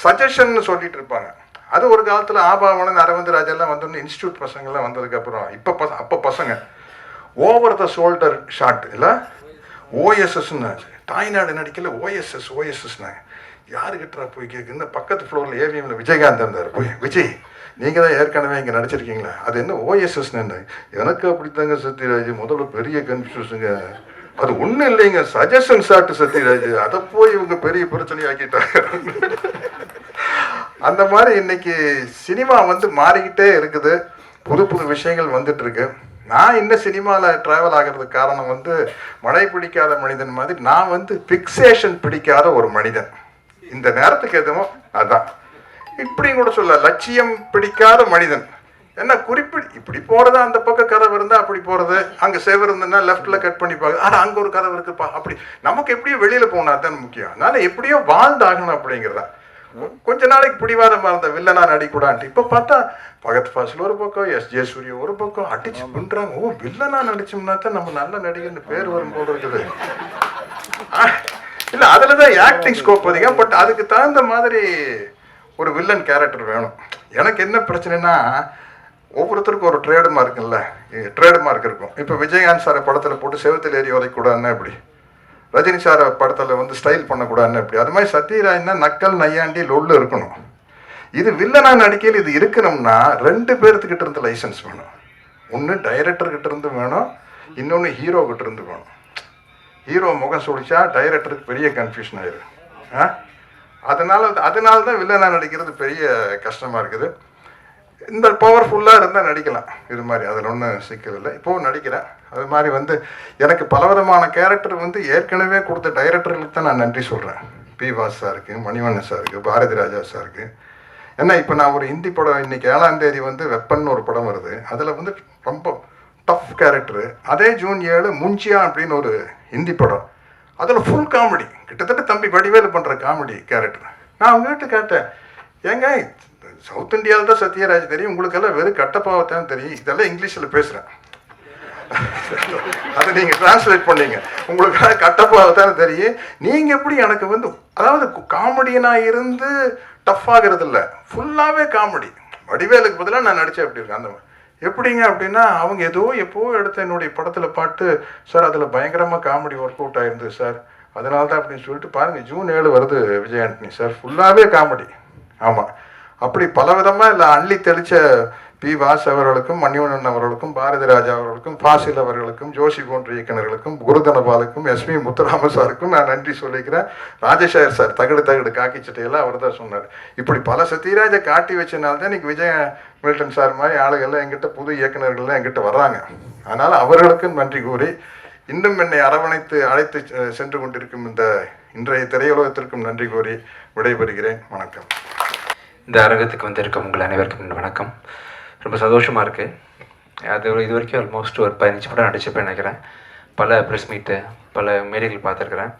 சஜஷன் சொல்லிட்டு இருப்பாங்க, அது ஒரு காலத்துல ஆபாவனன் அரவிந்த் ராஜெல்லாம் வந்தோன்னு இன்ஸ்டியூட் பசங்கள்லாம் வந்ததுக்கு அப்புறம் அப்போ பசங்க ஓவர் த ஷோல்டர் ஷாட் இல்லை ஓஎஸ்எஸ்ன்னு தாய்நாடு நடிக்கல ஓஎஸ்எஸ்னாங்க. யாருக்கிட்டா போய் கேட்குன்னு பக்கத்து ஃப்ளோரில் ஏவிஎம்ல விஜயகாந்த் இருந்தார். போய் விஜய் நீங்கள் தான் ஏற்கனவே இங்கே நடிச்சிருக்கீங்களா, அது என்ன ஓஎஸ்எஸ்ன்னு. எனக்கு அப்படித்தாங்க சத்யராஜ், முதல்ல பெரிய கன்ஃபியூஷனுங்க, அது ஒன்றும் இல்லைங்க சஜஷன் ஷாட் சத்யராஜ், அதை போய் இவங்க பெரிய பிரச்சனை ஆக்கிட்டாங்க. அந்த மாதிரி இன்னைக்கு சினிமா வந்து மாறிக்கிட்டே இருக்குது, புது புது விஷயங்கள் வந்துட்டு இருக்கு. நான் இந்த சினிமாவில் ட்ராவல் ஆகிறதுக்கு காரணம் வந்து மழை பிடிக்காத மனிதன் மாதிரி நான் வந்து ஃபிக்ஸேஷன் பிடிக்காத ஒரு மனிதன். இந்த நேரத்துக்கு எதுவும் அதான் இப்படி கூட சொல்ல, லட்சியம் பிடிக்காத மனிதன். என்ன இப்படி போறது, அந்த பக்கம் கதவு இருந்தா அப்படி போறது, அங்க சேவர் இருந்ததுன்னா லெஃப்ட்ல கட் பண்ணி பாக்க, ஆனா அங்க ஒரு கதவு இருக்குப்பா, அப்படி நமக்கு எப்படியோ வெளியில போனா தான் முக்கியம். அதனால எப்படியோ வாழ்ந்தாகணும் அப்படிங்கிறதா. கொஞ்ச நாளைக்கு பிடிவாதமா இருந்த வில்லனா நடிக்கூடான்ட்டு இப்ப பார்த்தா பகத் ஃபாசில் ஒரு பக்கம், எஸ்ஜே சூரிய ஒரு பக்கம் அடிச்சு பண்றாங்க. ஓ வில்லனா நடிச்சோம்னா தான் நம்ம நல்ல நடிகர்னு பேர் வரும் போல இருக்குது. இல்ல அதுலதான் ஆக்டிங் ஸ்கோப் அதிகம், பட் அதுக்கு தகுந்த மாதிரி ஒரு வில்லன் கேரக்டர் வேணும். எனக்கு என்ன பிரச்சனைனா, ஒவ்வொருத்தருக்கும் ஒரு ட்ரேடு மார்க் இருக்கும். இப்போ விஜயகாந்த் சாரை படத்தில் போட்டு செவத்தில் ஏறி உதைக்கூடாதுன்னா எப்படி, ரஜினி சாரை படத்தில் வந்து ஸ்டைல் பண்ணக்கூடாதுன்னு எப்படி, அது மாதிரி சத்யராஜ்னா நக்கல் நையாண்டி லொல்லு இருக்கணும். இது வில்லனா நடிக்கையில் இது இருக்கணும்னா 2 பேர்த்துக்கிட்ட இருந்து லைசன்ஸ் வேணும். ஒன்று டைரக்டர்கிட்ட இருந்து வேணும், இன்னொன்று ஹீரோ கிட்ட இருந்து வேணும். ஹீரோ முகம் சுடிச்சா டைரக்டருக்கு பெரிய கன்ஃபியூஷன் ஆயிடும். அதனால தான் வில்லனா நடிக்கிறது பெரிய கஷ்டமாக இருக்குது. இந்த பவர்ஃபுல்லாக இருந்தால் நடிக்கலாம் இது மாதிரி, அதில் ஒன்றும் சிக்கல் இல்லை. இப்போவும் நடிக்கிறேன். அது மாதிரி வந்து எனக்கு பலவிதமான கேரக்டர் வந்து ஏற்கனவே கொடுத்த டைரக்டர்களுக்கு தான் நான் நன்றி சொல்கிறேன். பி வாஸ் சாருக்கு, மணிவண்ணன் சாருக்கு, பாரதி ராஜா சாருக்கு. ஏன்னா இப்போ நான் ஒரு ஹிந்தி படம் இன்னைக்கு 7ஆம் தேதி வந்து வெப்பன் ஒரு படம் வருது, அதில் வந்து ரொம்ப டஃப் கேரக்டரு. அதே ஜூன் 7 முன்சியா அப்படின்னு ஒரு ஹிந்தி படம், அதில் ஃபுல் காமெடி, கிட்டத்தட்ட தம்பி வடிவேலு பண்ணுற காமெடி கேரக்டர். நான் அவங்ககிட்ட கேட்டேன், ஏங்க சவுத் இந்தியாவில் தான் சத்யராஜ் தெரியும், உங்களுக்கெல்லாம் வெறும் கட்டப்பாவத்தான் தெரியும், இதெல்லாம் இங்கிலீஷில் பேசுகிறேன், அதை நீங்கள் டிரான்ஸ்லேட் பண்ணீங்க, உங்களுக்காக கட்டப்பாவத்தான் தெரியும், நீங்கள் எப்படி எனக்கு வந்து அதாவது காமெடியனாக இருந்து டஃப் ஆகிறது இல்லை, ஃபுல்லாகவே காமெடி. வடிவேலுக்கு பதிலாக நான் நடித்தேன் அப்படி இருக்கேன். அந்த எப்படிங்க அப்படின்னா, அவங்க எப்போ எடுத்த என்னுடைய படத்தில் பாட்டு சார், அதில் பயங்கரமாக காமெடி ஒர்க் அவுட் ஆயிருந்தது சார், அதனால தான் அப்படின்னு சொல்லிட்டு பாருங்கள், ஜூன் 7 வருது விஜய் ஆண்டனி சார், ஃபுல்லாகவே காமெடி. ஆமாம், அப்படி பலவிதமாக இல்லை அள்ளி தெளித்த பி வாஸ் அவர்களுக்கும், மணிவண்ணன் அவர்களுக்கும், பாரதி ராஜா அவர்களுக்கும், ஃபாசில் அவர்களுக்கும், ஜோஷி போன்ற இயக்குநர்களுக்கும், குருதனபாலுக்கும், எஸ்பி முத்துராம சாருக்கும் நான் நன்றி சொல்லிக்கிறேன். ராஜசேகர் சார் தகடு காக்கி சட்டையெல்லாம் அவர் தான் சொன்னார். இப்படி பல சத்யராஜை காட்டி வச்சனால்தான் இன்னைக்கு விஜய் மில்டன் சார் மாதிரி ஆளுகள்லாம் எங்கிட்ட, புது இயக்குநர்கள்லாம் எங்கிட்ட வர்றாங்க. அதனால் அவர்களுக்கும் நன்றி கூறி, இன்னும் என்னை அரவணைத்து அழைத்து சென்று கொண்டிருக்கும் இந்த இன்றைய திரையுலகத்திற்கும் நன்றி கூறி விடைபெறுகிறேன். வணக்கம். இந்த அரங்கத்துக்கு வந்திருக்க உங்கள் அனைவருக்கும் வணக்கம். ரொம்ப சந்தோஷமாக இருக்குது. அது இது வரைக்கும் ஆல்மோஸ்ட் ஒரு 15 படம் நடிச்சப்போ நினைக்கிறேன். பல ப்ரெஸ் மீட்டு, பல மேடைகள் பார்த்துருக்குறேன்.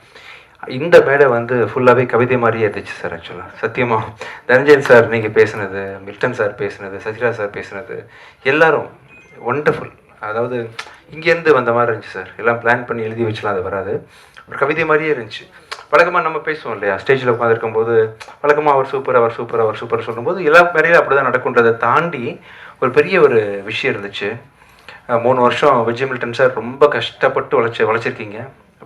இந்த மேடை வந்து ஃபுல்லாகவே கவிதை மாதிரியே இருந்துச்சு சார். ஆக்சுவலாக சத்தியமாக தனஞ்சயன் சார் நீங்கள் பேசுனது, மில்டன் சார் பேசுனது, சத்யராஜ் சார் பேசுனது எல்லாரும் ஒண்டர்ஃபுல். அதாவது இங்கேருந்து வந்த மாதிரி இருந்துச்சு சார். எல்லாம் பிளான் பண்ணி எழுதி வச்சுலாம் அது வராது. ஒரு கவிதை மாதிரியே இருந்துச்சு. வழக்கமாக நம்ம பேசுவோம் இல்லையா, ஸ்டேஜில் உட்காந்துருக்கும்போது வழக்கமாக அவர் சூப்பர் சொல்லும்போது எல்லா மேடையிலும் அப்படி தான் நடக்குன்றதை தாண்டி ஒரு பெரிய ஒரு விஷயம் இருந்துச்சு. 3 வருஷம் விஜய் மில்டன் சார் ரொம்ப கஷ்டப்பட்டு வளைச்சிருக்கீங்க.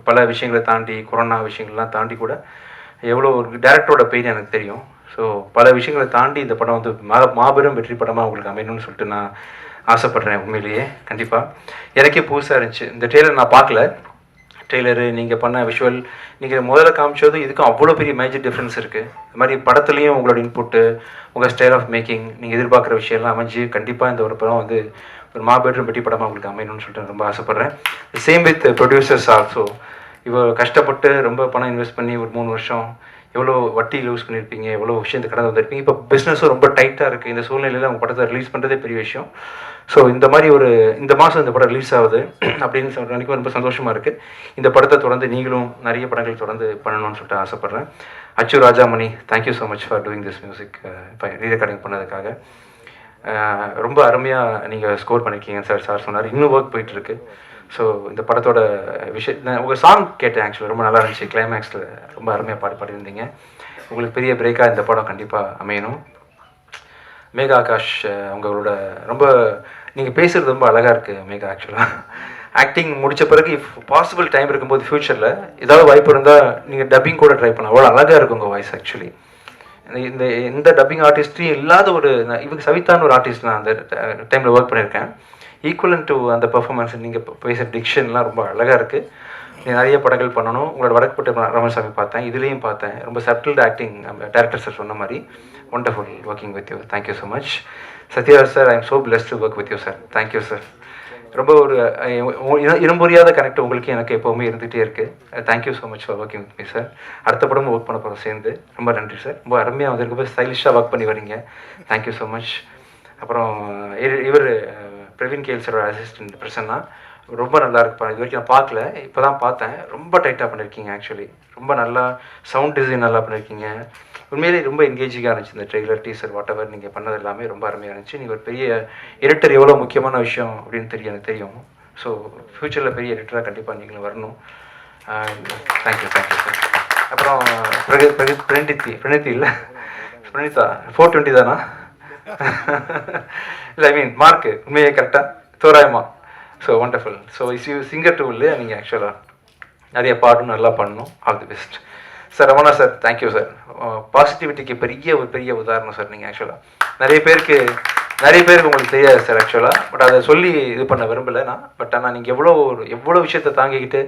பல விஷயங்களை தாண்டி, கொரோனா விஷயங்கள்லாம் தாண்டி கூட எவ்வளோ ஒரு டேரக்டரோட பெயின் எனக்கு தெரியும். ஸோ பல விஷயங்களை தாண்டி இந்த படம் வந்து மாபெரும் வெற்றி படமாக உங்களுக்கு அமையணும்னு சொல்லிட்டு நான் ஆசைப்பட்றேன். உண்மையிலேயே கண்டிப்பாக எனக்கே புதுசாக இருந்துச்சு. இந்த ட்ரெய்லர் நான் பார்க்கல. ட்ரெய்லரு, நீங்கள் பண்ண விஷுவல், நீங்கள் முதல்ல காமிச்சதும் இதுக்கும் அவ்வளோ பெரிய மேஜர் டிஃப்ரென்ஸ் இருக்குது. இது மாதிரி படத்துலேயும் உங்களோட இன்புட்டு, உங்கள் ஸ்டைல் ஆஃப் மேக்கிங், நீங்கள் எதிர்பார்க்குற விஷயம்லாம் அமைஞ்சு கண்டிப்பாக இந்த ஒரு படம் வந்து ஒரு மாபெரும் வெற்றி படமாக உங்களுக்கு அமையணும்னு சொல்லிட்டு ரொம்ப ஆசைப்பட்றேன். Same with producers also. இவ்வளோ கஷ்டப்பட்டு ரொம்ப பணம் இன்வெஸ்ட் பண்ணி ஒரு 3 வருஷம் எவ்வளோ வட்டி யூஸ் பண்ணியிருப்பீங்க, எவ்வளோ விஷயத்தை கடந்து வந்திருப்பீங்க. இப்போ பிஸ்னஸும் ரொம்ப டைட்டாக இருக்குது. இந்த சூழ்நிலையில் உங்கள் படத்தை ரிலீஸ் பண்ணுறதே பெரிய விஷயம். ஸோ இந்த மாதிரி இந்த மாதம் இந்த படம் ரிலீஸ் ஆகுது அப்படின்னு சொல்லிட்டு ரொம்ப சந்தோஷமாக இருக்குது. இந்த படத்தை தொடர்ந்து நீங்களும் நிறைய படங்கள் தொடர்ந்து பண்ணணும்னு சொல்லிட்டு ஆசைப்பட்றேன். அச்சு Rajamani, thank you so much for doing this music. இப்போ ரீரெக்கார்டிங் பண்ணதுக்காக ரொம்ப அருமையாக நீங்கள் ஸ்கோர் பண்ணியிருக்கீங்க சார் சொன்னார். இன்னும் ஒர்க் போயிட்டுருக்கு. ஸோ இந்த படத்தோட நான் உங்கள் சாங் கேட்டேன். ஆக்சுவலாக ரொம்ப நல்லா இருந்துச்சு. கிளைமேக்ஸில் ரொம்ப அருமையாக பாடியிருந்தீங்க. உங்களுக்கு பெரிய பிரேக்காக இந்த படம் கண்டிப்பாக அமையணும். மேகா ஆகாஷ் அவங்களோட ரொம்ப நீங்கள் பேசுகிறது ரொம்ப அழகாக இருக்குது மேகா. ஆக்சுவலாக ஆக்டிங் முடித்த பிறகு இஃப் பாசிபிள் டைம் இருக்கும்போது ஃப்யூச்சரில் ஏதாவது வாய்ப்பு இருந்தால் நீங்கள் டப்பிங் கூட ட்ரை பண்ணலாம். அவ்வளோ அழகாக இருக்கும் உங்கள் வாய்ஸ். ஆக்சுவலி இந்த டப்பிங் ஆர்டிஸ்ட்டையும் இல்லாத இவங்க சவிதான்னு ஒரு ஆர்டிஸ்ட் நான் அந்த டைமில் ஒர்க் பண்ணியிருக்கேன். ஈக்குவலன் டு அந்த பெர்ஃபார்மன்ஸ், நீங்கள் பேசுகிற டிக்ஷன்லாம் ரொம்ப அழகாக இருக்குது. நீங்கள் நிறைய படங்கள் பண்ணணும். உங்களோட வடக்குப்பட்ட ராமசாமி பார்த்தேன், இதுலேயும் பார்த்தேன். ரொம்ப சட்டில்டு ஆக்டிங். டேரக்டர் சார் சொன்ன மாதிரி wonderful working with you. Thank you so much. Sathyaraj sir, I am so blessed to work with you sir. Thank you sir. ரொம்ப ஒரு இரும்புரியாத கனெக்ட் உங்களுக்கு எனக்கு எப்போவுமே இருந்துகிட்டே இருக்குது. Thank you so much for working with me sir. அடுத்த படமும் ஒர்க் பண்ண போகிறோம் சேர்ந்து. ரொம்ப நன்றி சார். ரொம்ப அருமையாக வந்திருக்கப்போ ஸ்டைலிஷாக ஒர்க் பண்ணி வரீங்க. Thank you so much. அப்புறம் இவர் பிரவீன் கேல் சாரோட அசிஸ்டன்ட் பிரசன்னா, ரொம்ப நல்லா இருப்பா. இது வரைக்கும் நான் பார்க்கல, இப்போ தான் பார்த்தேன். ரொம்ப டைட்டாக பண்ணியிருக்கீங்க. ஆக்சுவலி ரொம்ப நல்லா சவுண்ட் டிசைன் நல்லா பண்ணியிருக்கீங்க. உண்மையிலே ரொம்ப என்கேஜிங்காக இருந்துச்சு. இந்த ட்ரெய்லர், டீசர், வாட் எவர் நீங்கள் பண்ணது எல்லாமே ரொம்ப அருமையாக இருந்துச்சு. நீங்கள் ஒரு பெரிய எடிட்டர் எவ்வளோ முக்கியமான விஷயம் அப்படின்னு எனக்கு தெரியும். ஸோ ஃப்யூச்சரில் பெரிய எடிட்டராக கண்டிப்பாக நீங்களும் வரணும். Thank you sir. அப்புறம் பிரணீதி இல்லை பிரணீதா 420 தானா? இல்லை, ஐ மீன் மார்க்கு உண்மையே கரெக்டாக தோராயமா. So wonderful. So singer too இல்லையா நீங்கள்? ஆக்சுவலாக நிறைய பாட்டும் நல்லா பண்ணணும். All the best sir. Ramana sir, thank you sir. பாசிட்டிவிட்டிக்கு பெரிய உதாரணம் சார் நீங்கள். ஆக்சுவலாக நிறைய பேருக்கு உங்களுக்கு தெரியாது சார் ஆக்சுவலாக. பட் அதை சொல்லி இது பண்ண விரும்பலை நான். பட் ஆனால் நீங்கள் எவ்வளோ விஷயத்தை தாங்கிக்கிட்டு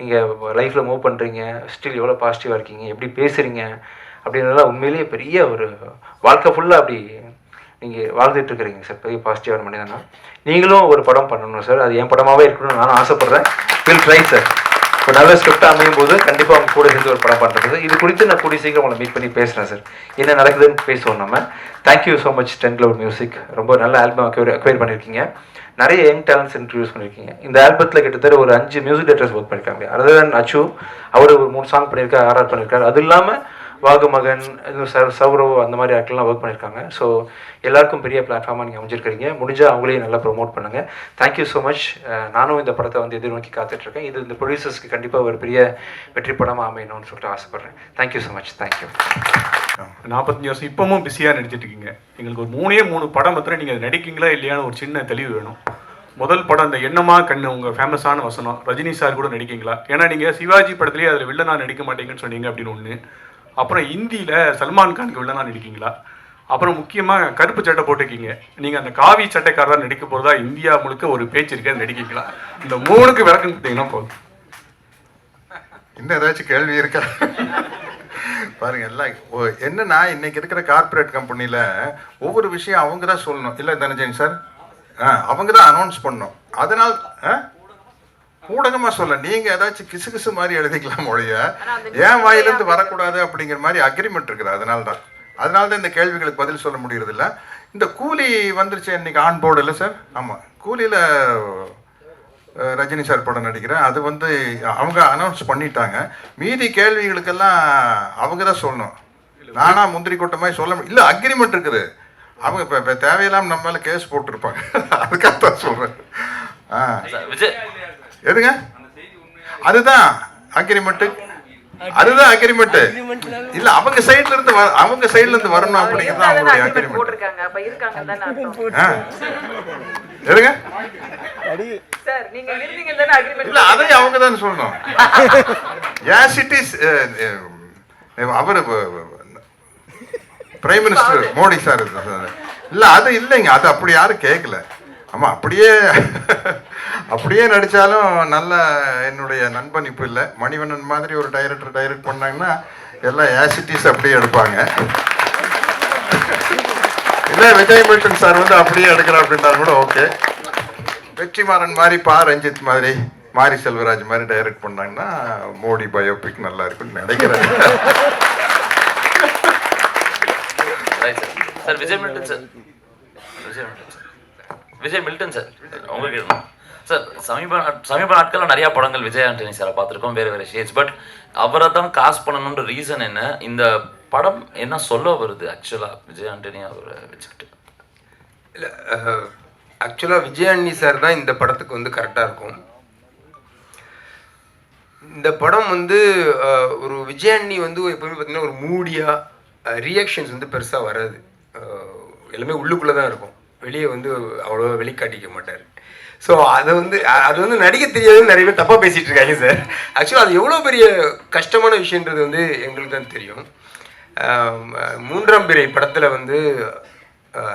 நீங்கள் லைஃப்பில் மூவ் பண்ணுறீங்க, ஸ்டில் எவ்வளோ பாசிட்டிவாக இருக்கீங்க, எப்படி பேசுகிறீங்க அப்படின்றதெல்லாம் உண்மையிலேயே பெரிய ஒரு வாழ்க்கை ஃபுல்லாக அப்படி நீங்கள் வாழ்ந்துட்டு இருக்கிறீங்க சார். பெரிய பாசிட்டிவான மனிதனா. நீங்களும் ஒரு படம் பண்ணணும் சார். அது என் படமாகவே இருக்கணும்னு நானும் ஆசைப்பட்றேன். Will try sir. இப்போ நல்ல ஸ்கிரிப்டாக அமையும் போது கண்டிப்பாக அவங்க கூட சேர்ந்து ஒரு படம் பண்ணுறது. இது குறித்து நான் கூடிய சீக்கிரம் உங்களை மீட் பண்ணி பேசுகிறேன் சார். என்ன நடக்குதுன்னு பேசுவோம் நம்ம. Thank you so much 10 Cloud Music. ரொம்ப நல்ல ஆல்பம் அக்வைர் பண்ணியிருக்கீங்க. நிறைய யங் டேலண்ட்ஸ் இன்ட்ரடியூஸ் பண்ணியிருக்கீங்க. இந்த ஆல்பத்தில் கிட்டத்தட்ட ஒரு 5 மியூசிக் டைரக்டர்ஸ் ஒர்க் பண்ணியிருக்காங்க. அதர் தென் அச்சு, அவர் ஒரு 3 சாங் பண்ணியிருக்காரு, ஆர்ஆர் பண்ணியிருக்காரு. அது இல்லாமல் வாகுமகன், சௌரவ், அந்த மாதிரி ஆட்கள்லாம் ஒர்க் பண்ணியிருக்காங்க. ஸோ எல்லாருக்கும் பெரிய பிளாட்ஃபார்மாக நீங்கள் அமைஞ்சிருக்கிறீங்க. முடிஞ்சால் அவங்களையும் நல்லா ப்ரொமோட் பண்ணுங்கள். Thank you so much. நானும் இந்த படத்தை வந்து எதிர்நோக்கி காத்துட்ருக்கேன். இது இந்த ப்ரொடியூசர்ஸ்க்கு கண்டிப்பாக ஒரு பெரிய வெற்றி படமாக அமையணும்னு சொல்லிட்டு ஆசைப்பட்றேன். Thank you so much. தேங்க்யூ. 45 வருஷம் இப்பவும் பிஸியாக நடிச்சிட்டு இருக்கீங்க. எங்களுக்கு ஒரு 3 படம் மாத்திரம் நீங்கள் நடிக்கீங்களா இல்லையான்னு ஒரு சின்ன தெளிவு வேணும். முதல் படம் இந்த எண்ணமா கண்ணு, உங்கள் ஃபேமஸான வசனம். ரஜினி சார் கூட நடிக்கீங்களா? ஏன்னா நீங்கள் சிவாஜி படத்துலேயே அதில் வில்லனா நடிக்க மாட்டீங்கன்னு சொன்னீங்க அப்படின்னு ஒன்று. அப்புறம் ஹிந்தியில் சல்மான் கானுக்கு வில்லனா நடிக்கீங்களா? அப்புறம் முக்கியமாக கருப்பு சட்டை போட்டுக்கிங்க. நீங்கள் அந்த காவி சட்டைக்காரராக நடிக்க போகிறதா இந்தியா முழுக்க ஒரு பேச்சு இருக்க நடிக்கிங்களா? இந்த 3க்கு விளக்கம் கொடுத்தீங்கன்னா போதும். இன்னும் ஏதாச்சும் கேள்வி இருக்கா? பாருங்க, எல்லாம் என்னன்னா இன்னைக்கு இருக்கிற கார்பரேட் கம்பெனியில் ஒவ்வொரு விஷயம் அவங்க தான் சொல்லணும். இல்லை தனஞ்சயன் சார், அவங்க தான் அனௌன்ஸ் பண்ணணும். அதனால் ஊடகமாக சொல்ல நீங்கள் ஏதாச்சும் கிசு கிசு மாதிரி எழுதிக்கலாம் ஒழிய ஏன் வாயிலிருந்து வரக்கூடாது அப்படிங்கிற மாதிரி அக்ரிமெண்ட் இருக்குது. அதனால தான் இந்த கேள்விகளுக்கு பதில் சொல்ல முடியறதில்ல. இந்த கூலி வந்துருச்சு இன்னைக்கு ஆன் போர்டு இல்லை சார்? ஆமாம், கூலியில் ரஜினி சார் படம் நடிக்கிறேன். அது வந்து அவங்க அனௌன்ஸ் பண்ணிட்டாங்க. மீதி கேள்விகளுக்கெல்லாம் அவங்க தான் சொல்லணும். நானா முந்திரி கொட்ட மாதிரி சொல்ல முடியும். இல்லை, அக்ரிமெண்ட் இருக்குது. அவங்க இப்போ தேவையில்லாமல் நம்ம மேலே கேஸ் போட்டிருப்பாங்க. அதுக்காகத்தான் சொல்கிறேன். எதுங்க? அதுதான் அக்ரிமெண்ட்டு. அதுதான் அக்ரிமெண்ட். இல்ல அவங்க சைடுல இருந்து வரணும் அப்படிங்கிறது அவங்களுடைய அக்ரிமெண்ட். எதுங்க? இல்ல அதையும் அவங்க தான் சொல்லணும். Yes it is. அவர் பிரைம் மினிஸ்டர் மோடி சார். இல்ல அது இல்லைங்க, அது அப்படி யாரும் கேட்கல. ஆமா, அப்படியே நடித்தாலும் நல்ல என்னுடைய நண்பன் இப்போ இல்லை. மணிவண்ணன் மாதிரி ஒரு டைரக்ட் பண்ணாங்கன்னா எல்லாம் ஆசிட்டிஸ் அப்படியே எடுப்பாங்க. இல்லை, விஜய் மில்டன் சார் வந்து அப்படியே எடுக்கிறார் அப்படின்றாலும் கூட ஓகே. வெற்றிமாறன் மாதிரி, ரஞ்சித் மாதிரி, மாரி செல்வராஜ் மாதிரி டைரக்ட் பண்ணாங்கன்னா மோடி பயோபிக் நல்லா இருக்குன்னு நினைக்கிறேன். சார் விஜய் மில்டன் சார் உங்களுக்கு சார் சமீப நாட்களில் நிறையா படங்கள் விஜய் ஆண்டனி சாரை பார்த்துருக்கோம், வேறு ஷேட்ஸ். பட் அவரை தான் காஸ்ட் பண்ணணுன்ற ரீசன் என்ன? இந்த படம் என்ன சொல்ல வருது ஆக்சுவலாக விஜய் ஆண்டனி அவரை வச்சுக்கிட்டு? இல்லை, ஆக்சுவலாக விஜய் ஆண்டனி சார் தான் இந்த படத்துக்கு வந்து கரெக்டாக இருக்கும். இந்த படம் வந்து ஒரு விஜய் ஆண்டனி வந்து எப்போவுமே பார்த்தீங்கன்னா ஒரு மூடியாக ரியாக்ஷன்ஸ் வந்து பெருசாக வராது. எல்லாமே உள்ளுக்குள்ளே தான் இருக்கும், வெளியே வந்து அவ்வளோ வெளிக்காட்டிக்க மாட்டார். ஸோ அது வந்து நடிக்க தெரியாதுன்னு நிறைய பேர் தப்பாக பேசிகிட்டு இருக்காங்க சார். ஆக்சுவலாக அது எவ்வளோ பெரிய கஷ்டமான விஷயன்றது வந்து எங்களுக்கு தான் தெரியும். 3ஆம் பிறை படத்தில் வந்து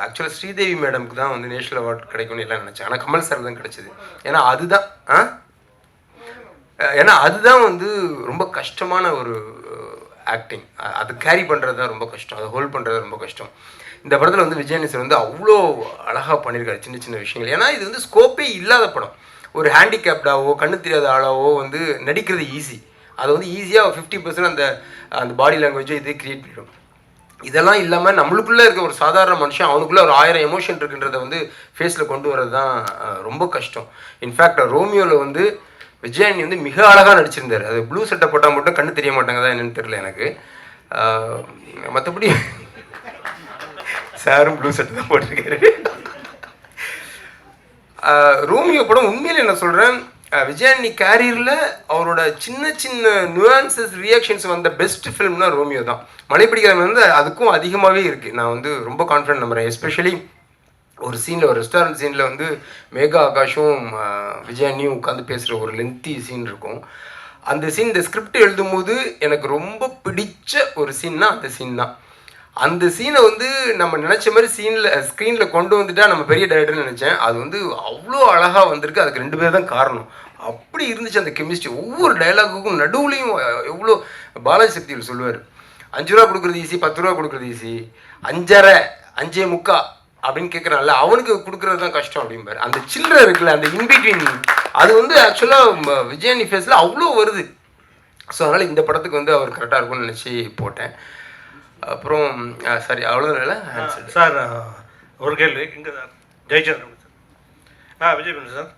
ஆக்சுவலாக ஸ்ரீதேவி மேடம்க்கு தான் வந்து நேஷனல் அவார்டு கிடைக்கும்னு எல்லாம் நினச்சேன். ஆனால் கமல் சார் தான் கிடைச்சிது. ஏன்னா அதுதான் வந்து ரொம்ப கஷ்டமான ஒரு ஆக்டிங். அது கேரி பண்ணுறது தான் ரொம்ப கஷ்டம், அதை ஹோல்ட் பண்ணுறது ரொம்ப கஷ்டம். இந்த படத்தில் வந்து விஜய் சார் வந்து அவ்வளோ அழகாக பண்ணியிருக்காரு சின்ன சின்ன விஷயங்கள். ஏன்னா இது வந்து ஸ்கோப்பே இல்லாத படம். ஒரு ஹேண்டிகேப்டாவோ கண்ணு தெரியாத ஆளாவோ வந்து நடிக்கிறது ஈஸி. அதை வந்து ஈஸியாக 50% அந்த பாடி லாங்குவேஜை இதே க்ரியேட் பண்ணிடும். இதெல்லாம் இல்லாமல் நம்மளுக்குள்ளே இருக்க ஒரு சாதாரண மனுஷன் அவனுக்குள்ளே ஒரு 1000 எமோஷன் இருக்குன்றதை வந்து ஃபேஸில் கொண்டு வரது தான் ரொம்ப கஷ்டம். இன்ஃபேக்ட் ரோமியோவில் வந்து விஜயானி வந்து மிக அழகாக நடிச்சிருந்தார். அது ப்ளூ சட்டை போட்டால் மட்டும் கண்ணு தெரிய மாட்டாங்க தான் என்னன்னு தெரியல எனக்கு. மற்றபடி சாரும் ப்ளூ சட்டை தான் போட்டிருக்காரு. ரோமியோ படம் உண்மையில் என்ன சொல்கிறேன், விஜயானி கேரியரில் அவரோட சின்ன சின்ன நுவான்சஸ் ரியாக்ஷன்ஸ் வந்த பெஸ்ட் ஃபிலிம்னா ரோமியோ தான். மலைப்பிடிக்காமல் வந்து அதுக்கும் அதிகமாகவே இருக்குது. நான் வந்து ரொம்ப கான்ஃபிடென்ட் நம்புகிறேன். எஸ்பெஷலி ஒரு சீனில், ஒரு ரெஸ்டாரண்ட் சீனில் வந்து மேகா ஆகாஷும் விஜயானியும் உட்காந்து பேசுகிற ஒரு லென்த்தி சீன் இருக்கும். அந்த சீன் இந்த ஸ்கிரிப்ட் எழுதும்போது எனக்கு ரொம்ப பிடிச்ச ஒரு சீன்னா அந்த சீன் தான். அந்த சீனை வந்து நம்ம நினச்ச மாதிரி ஸ்க்ரீனில் கொண்டு வந்துட்டா நம்ம பெரிய டைரக்டர்னு நினச்சேன். அது வந்து அவ்வளோ அழகாக வந்திருக்கு. அதுக்கு 2 பேர் தான் காரணம். அப்படி இருந்துச்சு அந்த கெமிஸ்ட்ரி. ஒவ்வொரு டைலாகுக்கும் நடுவுலையும் எவ்வளோ பாலாஜி சக்தியில் சொல்லுவார், 5 ரூபா கொடுக்குறது ஈஸி, 10 ரூபா கொடுக்குறது ஈஸி, 5.5 5.25 அப்படின்னு கேட்குறான்ல, அவனுக்கு கொடுக்குறது தான் கஷ்டம் அப்படிம்பாரு. அந்த சில்லறை இருக்குல்ல, அந்த இன்பிட்வீன், அது வந்து ஆக்சுவலாக விஜயானி ஃபேஸில் அவ்வளோ வருது. ஸோ அதனால் இந்த படத்துக்கு வந்து அவர் கரெக்டாக இருக்கும்னு நினச்சி போட்டேன். அப்புறம் சரி, அவ்வளோதான் சார். ஒரு கேள்வி இங்கே sir, Jayachandran sir. Vijay sir.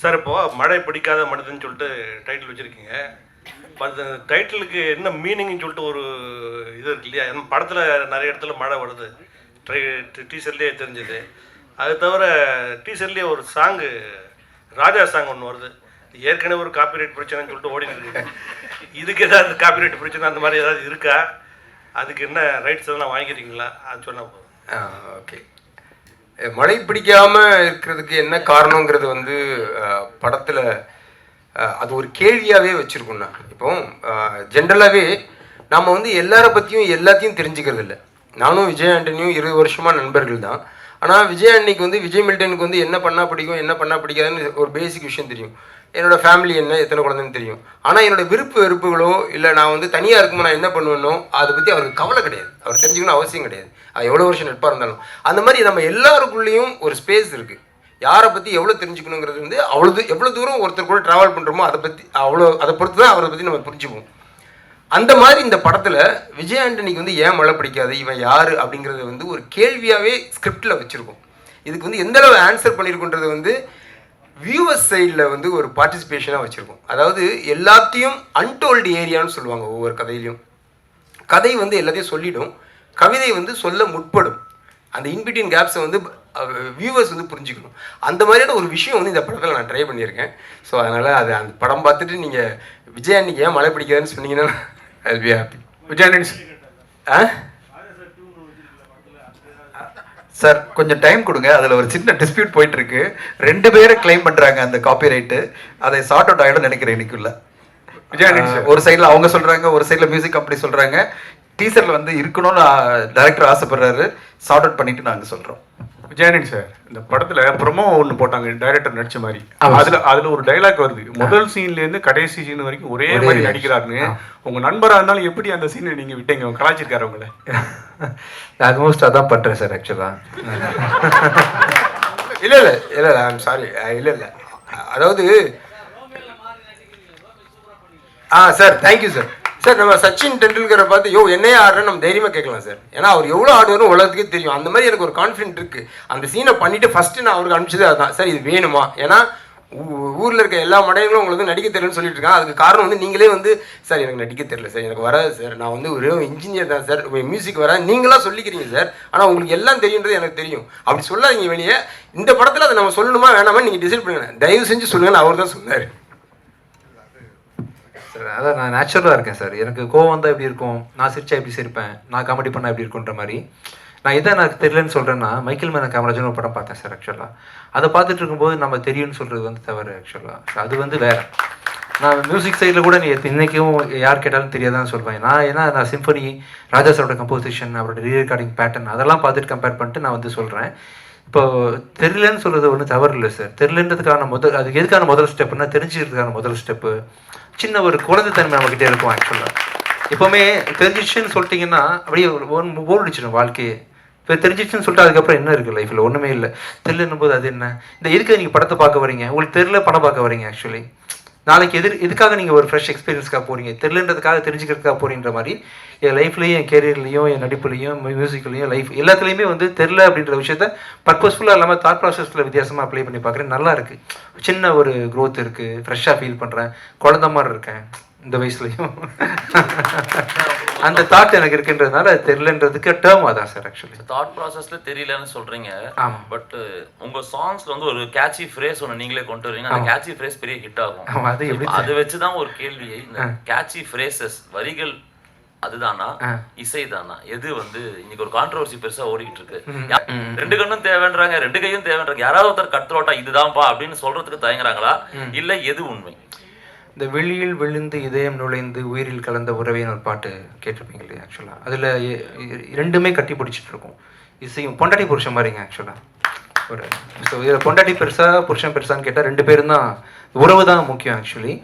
Sir, இப்போது மழை பிடிக்காத மனிதன் சொல்லிட்டு டைட்டில் வச்சுருக்கீங்க. அந்த டைட்டிலுக்கு என்ன மீனிங்னு சொல்லிட்டு ஒரு இது இருக்கு இல்லையா? நம்ம படத்தில் நிறைய இடத்துல மழை வருது, டீசர்லேயே தெரிஞ்சது. அது தவிர டீசர்லேயே ஒரு சாங்கு, ராஜா சாங் ஒன்று வருது. ஏற்கனவே ஒரு காப்பிரைட் பிரச்சனைன்னு சொல்லிட்டு ஓடிட்டு இருக்கு. இதுக்கு ஏதாவது காப்பிரைட் பிரச்சனை அந்த மாதிரி ஏதாவது இருக்கா? அதுக்கு என்ன ரைட்ஸ் எல்லாம் வாங்கிக்கிறீங்களா? அது சொன்னால் போதும். ஓகே. மழை பிடிக்காமல் இருக்கிறதுக்கு என்ன காரணங்கிறது வந்து படத்தில் அது ஒரு கேள்வியாகவே வச்சுருக்கோம். நான் இப்போ ஜென்ரலாகவே நம்ம வந்து எல்லாரை பற்றியும் எல்லாத்தையும் தெரிஞ்சுக்கிறது இல்லை. நானும் விஜய் ஆண்டனியும் 20 வருஷமாக நண்பர்கள் தான். ஆனால் விஜய் ஆண்டனிக்கு வந்து விஜய் மில்டனுக்கு வந்து என்ன பண்ணால் பிடிக்கும் என்ன பண்ணால் பிடிக்காதுன்னு ஒரு பேசிக் விஷயம் தெரியும். என்னோடய ஃபேமிலி என்ன, எத்தனை குழந்தைன்னு தெரியும். ஆனால் என்னோடய விருப்பு வெறுப்புகளோ இல்லை நான் வந்து தனியாக இருக்கும்போது நான் என்ன பண்ணுவேனோ அதை பற்றி அவருக்கு கவலை கிடையாது. அவர் தெரிஞ்சுக்கணும் அவசியம் கிடையாது. அது எவ்வளோ வருஷம் நட்பாக இருந்தாலும். அந்த மாதிரி நம்ம எல்லாருக்குள்ளேயும் ஒரு ஸ்பேஸ் இருக்குது. யாரை பற்றி எவ்வளோ தெரிஞ்சுக்கணுங்கிறது வந்து எவ்வளோ தூரம் ஒருத்தர் கூட ட்ராவல் பண்ணுறோமோ அதை பற்றி அதை பொறுத்து தான் அவரை பற்றி நம்ம புரிஞ்சுப்போம். அந்த மாதிரி இந்த படத்தில் விஜய் ஆண்டனிக்கு வந்து ஏன் மழை பிடிக்காது, இவன் யார் அப்படிங்கிறத வந்து ஒரு கேள்வியாகவே ஸ்கிரிப்டில் வச்சுருக்கோம். இதுக்கு வந்து எந்த அளவு ஆன்சர் பண்ணியிருக்குன்றது வந்து வியூவர்ஸ் சைடில் வந்து ஒரு பார்ட்டிசிபேஷனாக வச்சுருக்கோம். அதாவது எல்லாத்தையும் அன்டோல்டு ஏரியான்னு சொல்லுவாங்க. ஒவ்வொரு கதையிலையும் கதை வந்து எல்லாத்தையும் சொல்லிடும், கவிதை வந்து சொல்ல முற்படும். அந்த இன்பிட்வீன் கேப்ஸை வந்து வியூவர்ஸ் வந்து புரிஞ்சுக்கணும். அந்த மாதிரியான ஒரு விஷயம் வந்து இந்த படத்தில் நான் ட்ரை பண்ணியிருக்கேன். ஸோ அதனால் அது அந்த படம் பார்த்துட்டு நீங்கள் விஜய் ஆண்டனிக்கு ஏன் மழை பிடிக்காதுன்னு சொன்னீங்கன்னா I will be happy. Vijay Antony sir கொஞ்சம் டைம் கொடுங்க. அதில் ஒரு சின்ன டிஸ்பியூட் போயிட்டு இருக்கு. 2 பேரை கிளைம் பண்ணுறாங்க அந்த காப்பி ரைட்டு. அதை சார்ட் அவுட் ஆகிடும் நினைக்கிறேன் இன்னைக்குள்ள. விஜய் ஆண்டனி ஒரு சைடில் அவங்க சொல்கிறாங்க, ஒரு சைடில் மியூசிக் கம்பெனி சொல்கிறாங்க. டீசரில் வந்து இருக்கணும்னு டைரக்டர் ஆசைப்படுறாரு. சார்ட் அவுட் பண்ணிட்டு நாங்கள் சொல்கிறோம். விஜய் ஆண்டனி சார் இந்த படத்துல ப்ரொமோ ஒன்று போட்டாங்க டைரக்டர் நடிச்ச மாதிரி. அதுல ஒரு டைலாக் வருது, முதல் சீன்ல இருந்து கடைசி சீன் வரைக்கும் ஒரே மாதிரி நடிக்கிறாருன்னு. உங்க நண்பரா இருந்தாலும் எப்படி அந்த சீனை நீங்க விட்டீங்க? கலாச்சிருக்காரு உங்களை? ஆல்மோஸ்ட் அதான் பண்றேன் சார் ஆக்சுவலா. இல்லை ஐம் சாரி. இல்லை அதாவது சார் தேங்க்யூ சார். சார் நம்ம சச்சின் டெண்டுல்கரை பார்த்து என்னையே ஆடுறேன்னு நம்ம தைரியமாக கேட்கலாம் சார். ஏன்னா அவர் எவ்வளோ ஆடுவாரும் உலகத்துக்கே தெரியும். அந்த மாதிரி எனக்கு ஒரு கான்ஃபிடென்ட் இருக்குது. அந்த சீனை பண்ணிவிட்டு ஃபஸ்ட்டு நான் அவருக்கு அனுப்பிச்சது அதுதான். சார் இது வேணுமா? ஏன்னா ஊரில் இருக்க எல்லா மடையங்களும் உங்களுக்கு வந்து நடிக்க தெரியலன்னு சொல்லிட்டு இருக்காங்க. அதுக்கு காரணம் வந்து நீங்களே வந்து சார் எனக்கு நடிக்க தெரியல சார், எனக்கு வராது சார், நான் வந்து ஒரு இன்ஜினியர் தான் சார், மியூசிக் வராது நீங்களாம் சொல்லிக்கிறீங்க சார், ஆனால் உங்களுக்கு எல்லாம் தெரியுன்றது எனக்கு தெரியும். அப்படி சொல்லாதீங்க வெளியே. இந்த படத்தில் அதை நம்ம சொல்லணுமா வேணாமா நீங்கள் டிசைட் பண்ணுங்க. தயவு செஞ்சு சொல்லுங்கன்னு அவர் தான் சொன்னார். சார் அதான் நான் நேச்சுரலாக இருக்கேன் சார். எனக்கு கோவம் வந்தால் எப்படி இருக்கும், நான் சிரிச்சா எப்படி சிரிப்பேன், நான் காமெடி பண்ணால் எப்படி இருக்குன்ற மாதிரி. நான் இதை எனக்கு தெரியலன்னு சொல்கிறேன்னா மைக்கேல் மேனன் காமராஜன் ஒரு படம் பார்த்தேன் சார். ஆக்சுவலாக அதை பார்த்துட்டு இருக்கும்போது நம்ம தெரியும்னு சொல்கிறது வந்து தவறு. ஆக்சுவலாக அது வந்து வேறு. நான் மியூசிக் சைடில் கூட நீ இன்றைக்கும் யார் கேட்டாலும் தெரியாதான்னு சொல்வேன். நான் சிம்பனி, ராஜா சாரோட கம்போசிஷன், அவரோட ரீரெக்கார்டிங் பேட்டர்ன் அதெல்லாம் பார்த்துட்டு கம்பேர் பண்ணிட்டு நான் வந்து சொல்கிறேன். இப்போ தெரியலன்னு சொல்கிறது ஒன்றும் தவறு இல்லை சார். தெரியலன்றதுக்கான அதுக்கு எதுக்கான முதல் ஸ்டெப்புன்னா தெரிஞ்சுக்கிறதுக்கான முதல் ஸ்டெப்பு சின்ன ஒரு குழந்தைத்தன்மை நம்மக்கிட்டே இருக்கும். ஆக்சுவலாக எப்போவுமே தெரிஞ்சிச்சுன்னு சொல்லிட்டிங்கன்னா அப்படியே போர் அடிச்சிடும் வாழ்க்கையே. இப்போ தெரிஞ்சிச்சுன்னு சொல்லிட்டு அதுக்கப்புறம் என்ன இருக்குது லைஃப்பில்? ஒன்றுமே இல்லை. தெரியலன்னும் போது அது என்ன? இந்த எதுக்கு நீங்கள் படத்தை பார்க்க வரீங்க? உங்களுக்கு தெரியல படம் பார்க்க வரீங்க. ஆக்சுவலி நாளைக்கு எதுக்காக நீங்கள் ஒரு ஃப்ரெஷ் எக்ஸ்பீரியன்ஸ்க்காக போகிறீங்க? தெரியலன்றதுக்காக தெரிஞ்சுக்கிறதுக்காக போகிறீன்ற மாதிரி என் லைஃப்லேயும், என் கேரியர்லேயும், என் நடிப்புலையும், மியூசிக்லையும், லைஃப் எல்லாத்துலேயுமே வந்து தெரில அப்படின்ற விஷயத்த பர்பஸ்ஃபுல்லாக இல்லாமல் தாட் ப்ராசஸில் வித்தியாசமாக அப்ளை பண்ணி பார்க்குறேன். நல்லா இருக்குது. சின்ன ஒரு க்ரோத் இருக்குது. ஃப்ரெஷ்ஷாக ஃபீல் பண்ணுறேன். குழந்த மாதிரி இருக்கேன் இந்த வயசுலையும். அந்த தாட் எனக்கு இருக்குன்றதுனால அது தெரியலன்றதுக்கு டேர்ம் அதான் சார். ஆக்சுவலி தாட் ப்ராசஸ்ல தெரியலன்னு சொல்றீங்க. ஆமாம். பட் உங்க சாங்ஸ்ல வந்து ஒரு கேட்சி ஃப்ரேஸ் ஒன்று நீங்களே கொண்டு வரீங்க. அந்த கேட்சி ஃப்ரேஸ் பெரிய ஹிட் ஆகும். அதை வச்சுதான் ஒரு கேள்வியை, இந்த கேட்சி ஃப்ரேசஸ் வரிகள் அதுதானா இசைதானா எது வந்து இன்னைக்கு ஒரு கான்ட்ரோவர்சி பெருசா ஓடிக்கிட்டு இருக்கு. 2 கண்ணும் தேவைன்றாங்க, 2 கையும் தேவைன்றாங்க. யாராவது ஒருத்தர் கட்டுரோட்டா இதுதான்ப்பா அப்படின்னு சொல்றதுக்கு தயங்குறாங்களா இல்ல எது உண்மை? இந்த வெளியில் விழுந்து இதயம் நுழைந்து உயிரில் கலந்த உறவைன்னு ஒரு பாட்டு கேட்டிருப்பீங்க இல்லையா? ஆக்சுவலாக அதில் 2மே கட்டி பிடிச்சிட்டு இருக்கும். இசையும் பொண்டாட்டி புருஷன் மாதிரிங்க. ஆக்சுவலாக ஒரு ஸோ இதில் பொண்டாட்டி பெருசா புருஷன் பெருசான்னு கேட்டால் 2 பேரும் தான், உறவு தான் முக்கியம். ஆக்சுவலி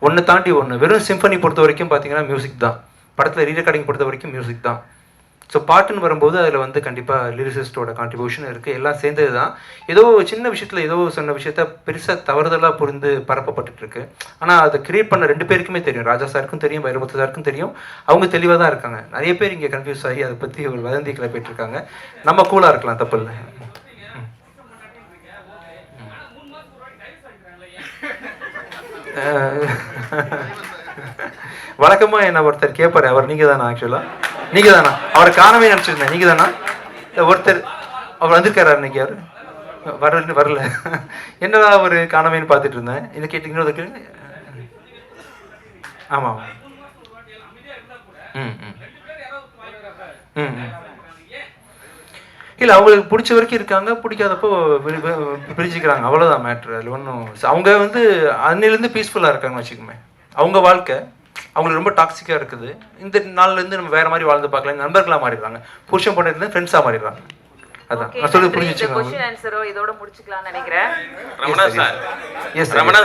ஒன்று தாண்டி ஒன்று. வெறும் சிம்பனி பொறுத்த வரைக்கும் பார்த்தீங்கன்னா மியூசிக் தான். படத்தில் ரீரெக்கார்டிங் பொறுத்த வரைக்கும் மியூசிக் தான். ஸோ பாட்டுன்னு வரும்போது அதில் வந்து கண்டிப்பாக லிரிசிஸ்டோட கான்ட்ரிபியூஷன் இருக்குது. எல்லாம் சேர்ந்தது தான். ஏதோ சின்ன விஷயத்தில் ஏதோ சொன்ன விஷயத்த பெருசாக தவறுதலாக புரிந்து பரப்பப்பட்டுருக்கு. ஆனால் அதை கிரியேட் பண்ண 2 பேருக்குமே தெரியும். ராஜா சாருக்கும் தெரியும், வைரமுத்து சாருக்கும் தெரியும். அவங்க தெளிவாக தான் இருக்காங்க. நிறைய பேர் இங்கே கன்ஃபியூஸ் ஆகி அதை பற்றி ஒரு வதந்தி கிளப்பிட்டு இருக்காங்க. நம்ம கூலாக இருக்கலாம், தப்பு இல்லை. வழக்கமாக என்ன ஒருத்தர் கேட்பாரு, அவர் நீங்கள் தானா? ஆக்சுவலாக நீங்கள் தானா? அவரை காணவே நினச்சிருந்தேன். நீங்கள் தானா? ஒருத்தர் அவர் வந்திருக்காரு அன்னைக்கு. அவர் வரல. என்னடா அவர் காணவேன்னு பார்த்துட்டு இருந்தேன். இதை கேட்டிங்கன்னா அதுக்கு ஆமாம். இல்லை அவங்களுக்கு பிடிச்ச வரைக்கும் இருக்காங்க, பிடிக்காதப்போ பிரிச்சுக்கிறாங்க. அவ்வளோதான் மேட்ரு. அதில் ஒன்றும் அவங்க வந்து அன்னிலேருந்து பீஸ்ஃபுல்லாக இருக்காங்கன்னு வச்சுக்கோமே. அவங்க வாழ்க்கை அவங்களுக்கு ரொம்ப டாக்ஸிக்காக இருக்குது. இந்த நாள்லேருந்து நம்ம வேறு மாதிரி வாழ்ந்து பார்க்கலாம், நண்பர்களாக மாறிடுறாங்க, புருஷன் பண்ணிட்டு ஃப்ரெண்ட்ஸாக மாறிடுறாங்க. அதான் நான் சொல்லி புரிஞ்சுச்சுங்க. क्वेश्चन आंसरो இதோட முடிச்சுக்கலாம்னு நினைக்கிறேன். Ramana sir, yes Ramana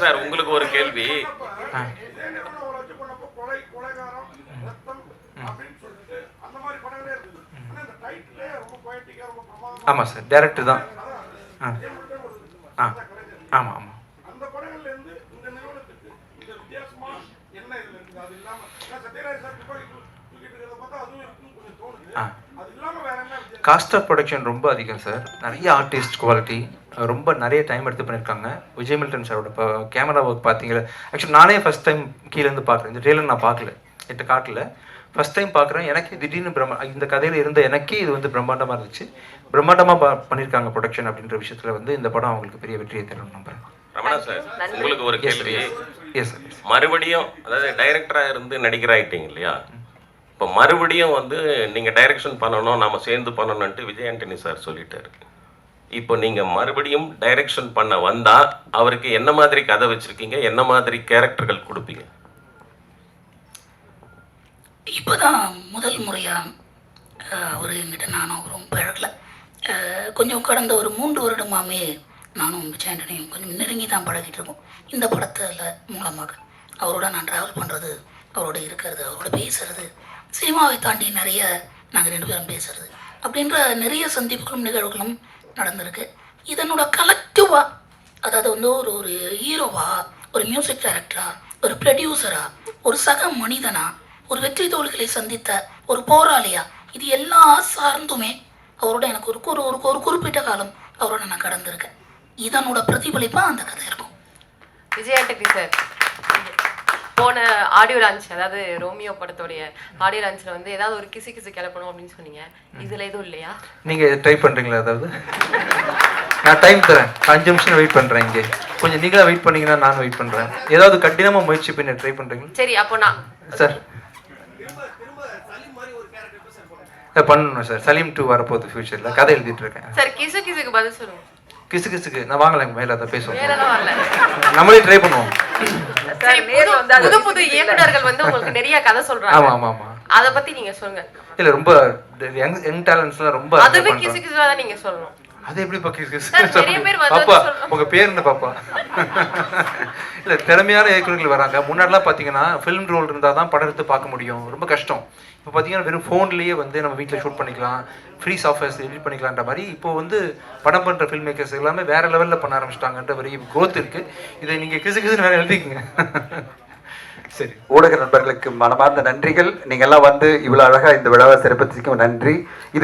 sir உங்களுக்கு ஒரு கேள்வி. ஆமாம் சார், டேரக்டர் தான். ஆமாம் ஆமாம். காஸ்ட் ஆஃப் ப்ரொடக்ஷன் ரொம்ப அதிகம் சார். நிறைய ஆர்டிஸ்ட் குவாலிட்டி, ரொம்ப நிறைய டைம் எடுத்து பண்ணியிருக்காங்க. விஜய் மில்டன் சாரோட கேமரா ஒர்க் பார்த்தீங்களா, ஆக்சுவலி நானே ஃபஸ்ட் டைம் கீழேருந்து பார்க்குறேன். இந்த ட்ரெயிலர் நான் பார்க்கல, என்கிட்ட காட்டல, ஃபஸ்ட் டைம் பார்க்குறேன். எனக்கு திடீர்னு இந்த கதையில் இருந்த எனக்கே இது வந்து பிரம்மாண்டமாக இருந்துச்சு. பிரம்மாண்டமாக பண்ணியிருக்காங்க ப்ரொடக்ஷன் அப்படின்ற விஷயத்தில் வந்து இந்த படம் அவங்களுக்கு பெரிய வெற்றியை தரும்னு நம்புறேன். ரமணா சார், உங்களுக்கு ஒரு கேள்வி. Yes sir. மறுபடியும் அதாவது டைரக்டராக இருந்து நடிகர் ஆகிட்டீங்க இல்லையா, இப்போ மறுபடியும் வந்து நீங்கள் டைரக்ஷன் பண்ணணும், நம்ம சேர்ந்து பண்ணணுன்ட்டு விஜய் ஆண்டனி சார் சொல்லிட்டாரு. இப்போ நீங்கள் மறுபடியும் டைரக்ஷன் பண்ண வந்தால் அவருக்கு என்ன மாதிரி கதை வச்சுருக்கீங்க, என்ன மாதிரி கேரக்டர்கள் கொடுப்பீங்க? இப்போதான் முதல் முறையாக அவர் எங்கிட்ட நானும் அவரும் பழகல. கொஞ்சம் கடந்த ஒரு 3 வருடமாகவே நானும் விஜய் ஆண்டனியும் கொஞ்சம் நெருங்கி தான் பழகிட்டு இருக்கோம். இந்த படத்தில் மூலமாக அவரோட நான் ட்ராவல் பண்ணுறது, அவரோட இருக்கிறது, அவரோட பேசுறது, சினிமாவை தாண்டி நிறைய நாங்கள் 2 பேரும் பேசுறது அப்படின்ற நிறைய சந்திப்புகளும் நிகழ்வுகளும் நடந்திருக்கு. இதனோட கலெக்டிவாக, அதாவது வந்து ஒரு ஹீரோவாக, ஒரு மியூசிக் டைரக்டராக, ஒரு ப்ரொடியூசராக, ஒரு சக மனிதனா, ஒரு வெற்றி தோல்விகளை சந்தித்த ஒரு போராளியா, இது எல்லா சார்ந்துமே அவரோட எனக்கு ஒரு குறிப்பிட்ட காலம் அவரோட நான் கடந்திருக்கேன். இதனோட பிரதிபலிப்பாக அந்த கதை இருக்கும். விஜய் ஆண்டனி சார், போன ஆடியோ லான்ச், அதாவது ரோமியோ படத்தோடைய ஆடியோ லான்ச்சில் வந்து ஏதாவது ஒரு கிசு கிளப்பணும் அப்படின்னு சொன்னீங்க. இதில் எதுவும் இல்லையா? நீங்கள் ட்ரை பண்ணுறீங்களா? அதாவது நான் டைம் தரேன், 5 நிமிஷம் வெயிட் பண்ணுறேன். இங்கே கொஞ்சம் நீங்களாக வெயிட் பண்ணீங்கன்னா நானும் வெயிட் பண்ணுறேன். ஏதாவது கடினமாக முயற்சி பண்ணி ட்ரை பண்ணுறீங்களா? சரி, அப்போ நான் சார் பண்ணணும் சார். சலீம் 2 வரப்போகுது ஃபியூச்சரில், கதை எழுதிட்டு இருக்கேன் சார். கிசுக்கு பதில் சொல்லுங்க. கிசுக்கு நான் வாங்கலைங்க, மேலே அதை பேசுவோம், வேறெல்லாம் வரல, நம்மளே ட்ரை பண்ணுவோம். புது இயக்குனர்கள் வந்து உங்களுக்கு நிறைய கதை சொல்றாங்க. ஆமாம் ஆமாம் ஆமாம், அதை பத்தி நீங்க சொல்லுங்க. இல்லை ரொம்ப யங் டேலண்ட்ஸ்லாம் ரொம்ப அதுவே கிசுக்கு தான் நீங்க சொல்லணும். அது எப்படி நிறைய பேர் வந்து பாப்பா, உங்க பேர் என்ன பாப்பா? இல்லை, திறமையான இயக்குநர்கள் வராங்க. முன்னாடிலாம் பார்த்தீங்கன்னா ஃபிலிம் ரோல் இருந்தால் தான் படம் எடுத்து பார்க்க முடியும், ரொம்ப கஷ்டம். இப்போ பார்த்தீங்கன்னா வெறும் ஃபோன்லேயே வந்து நம்ம வீட்டில் ஷூட் பண்ணிக்கலாம், ஃப்ரீ சாஃப்ட்வேர்ஸ் எடிட் பண்ணிக்கலான்ற மாதிரி இப்போ வந்து படம் பண்ணுற ஃபில்ம் மேக்கர்ஸ் எல்லாமே வேறு லெவலில் பண்ண ஆரம்பிச்சிட்டாங்கன்ற பெரிய க்ரோத் இருக்குது. இதை நீங்கள் கிசுன்னு வேறு எழுதிக்கங்க. சரி, ஊடக நண்பர்களுக்கு மனமார்ந்த நன்றிகள். நீங்கள் எல்லாம் வந்து இவ்வளோ அழகாக இந்த விழாவை சிறப்பிச்சிருக்கும் நன்றி. இது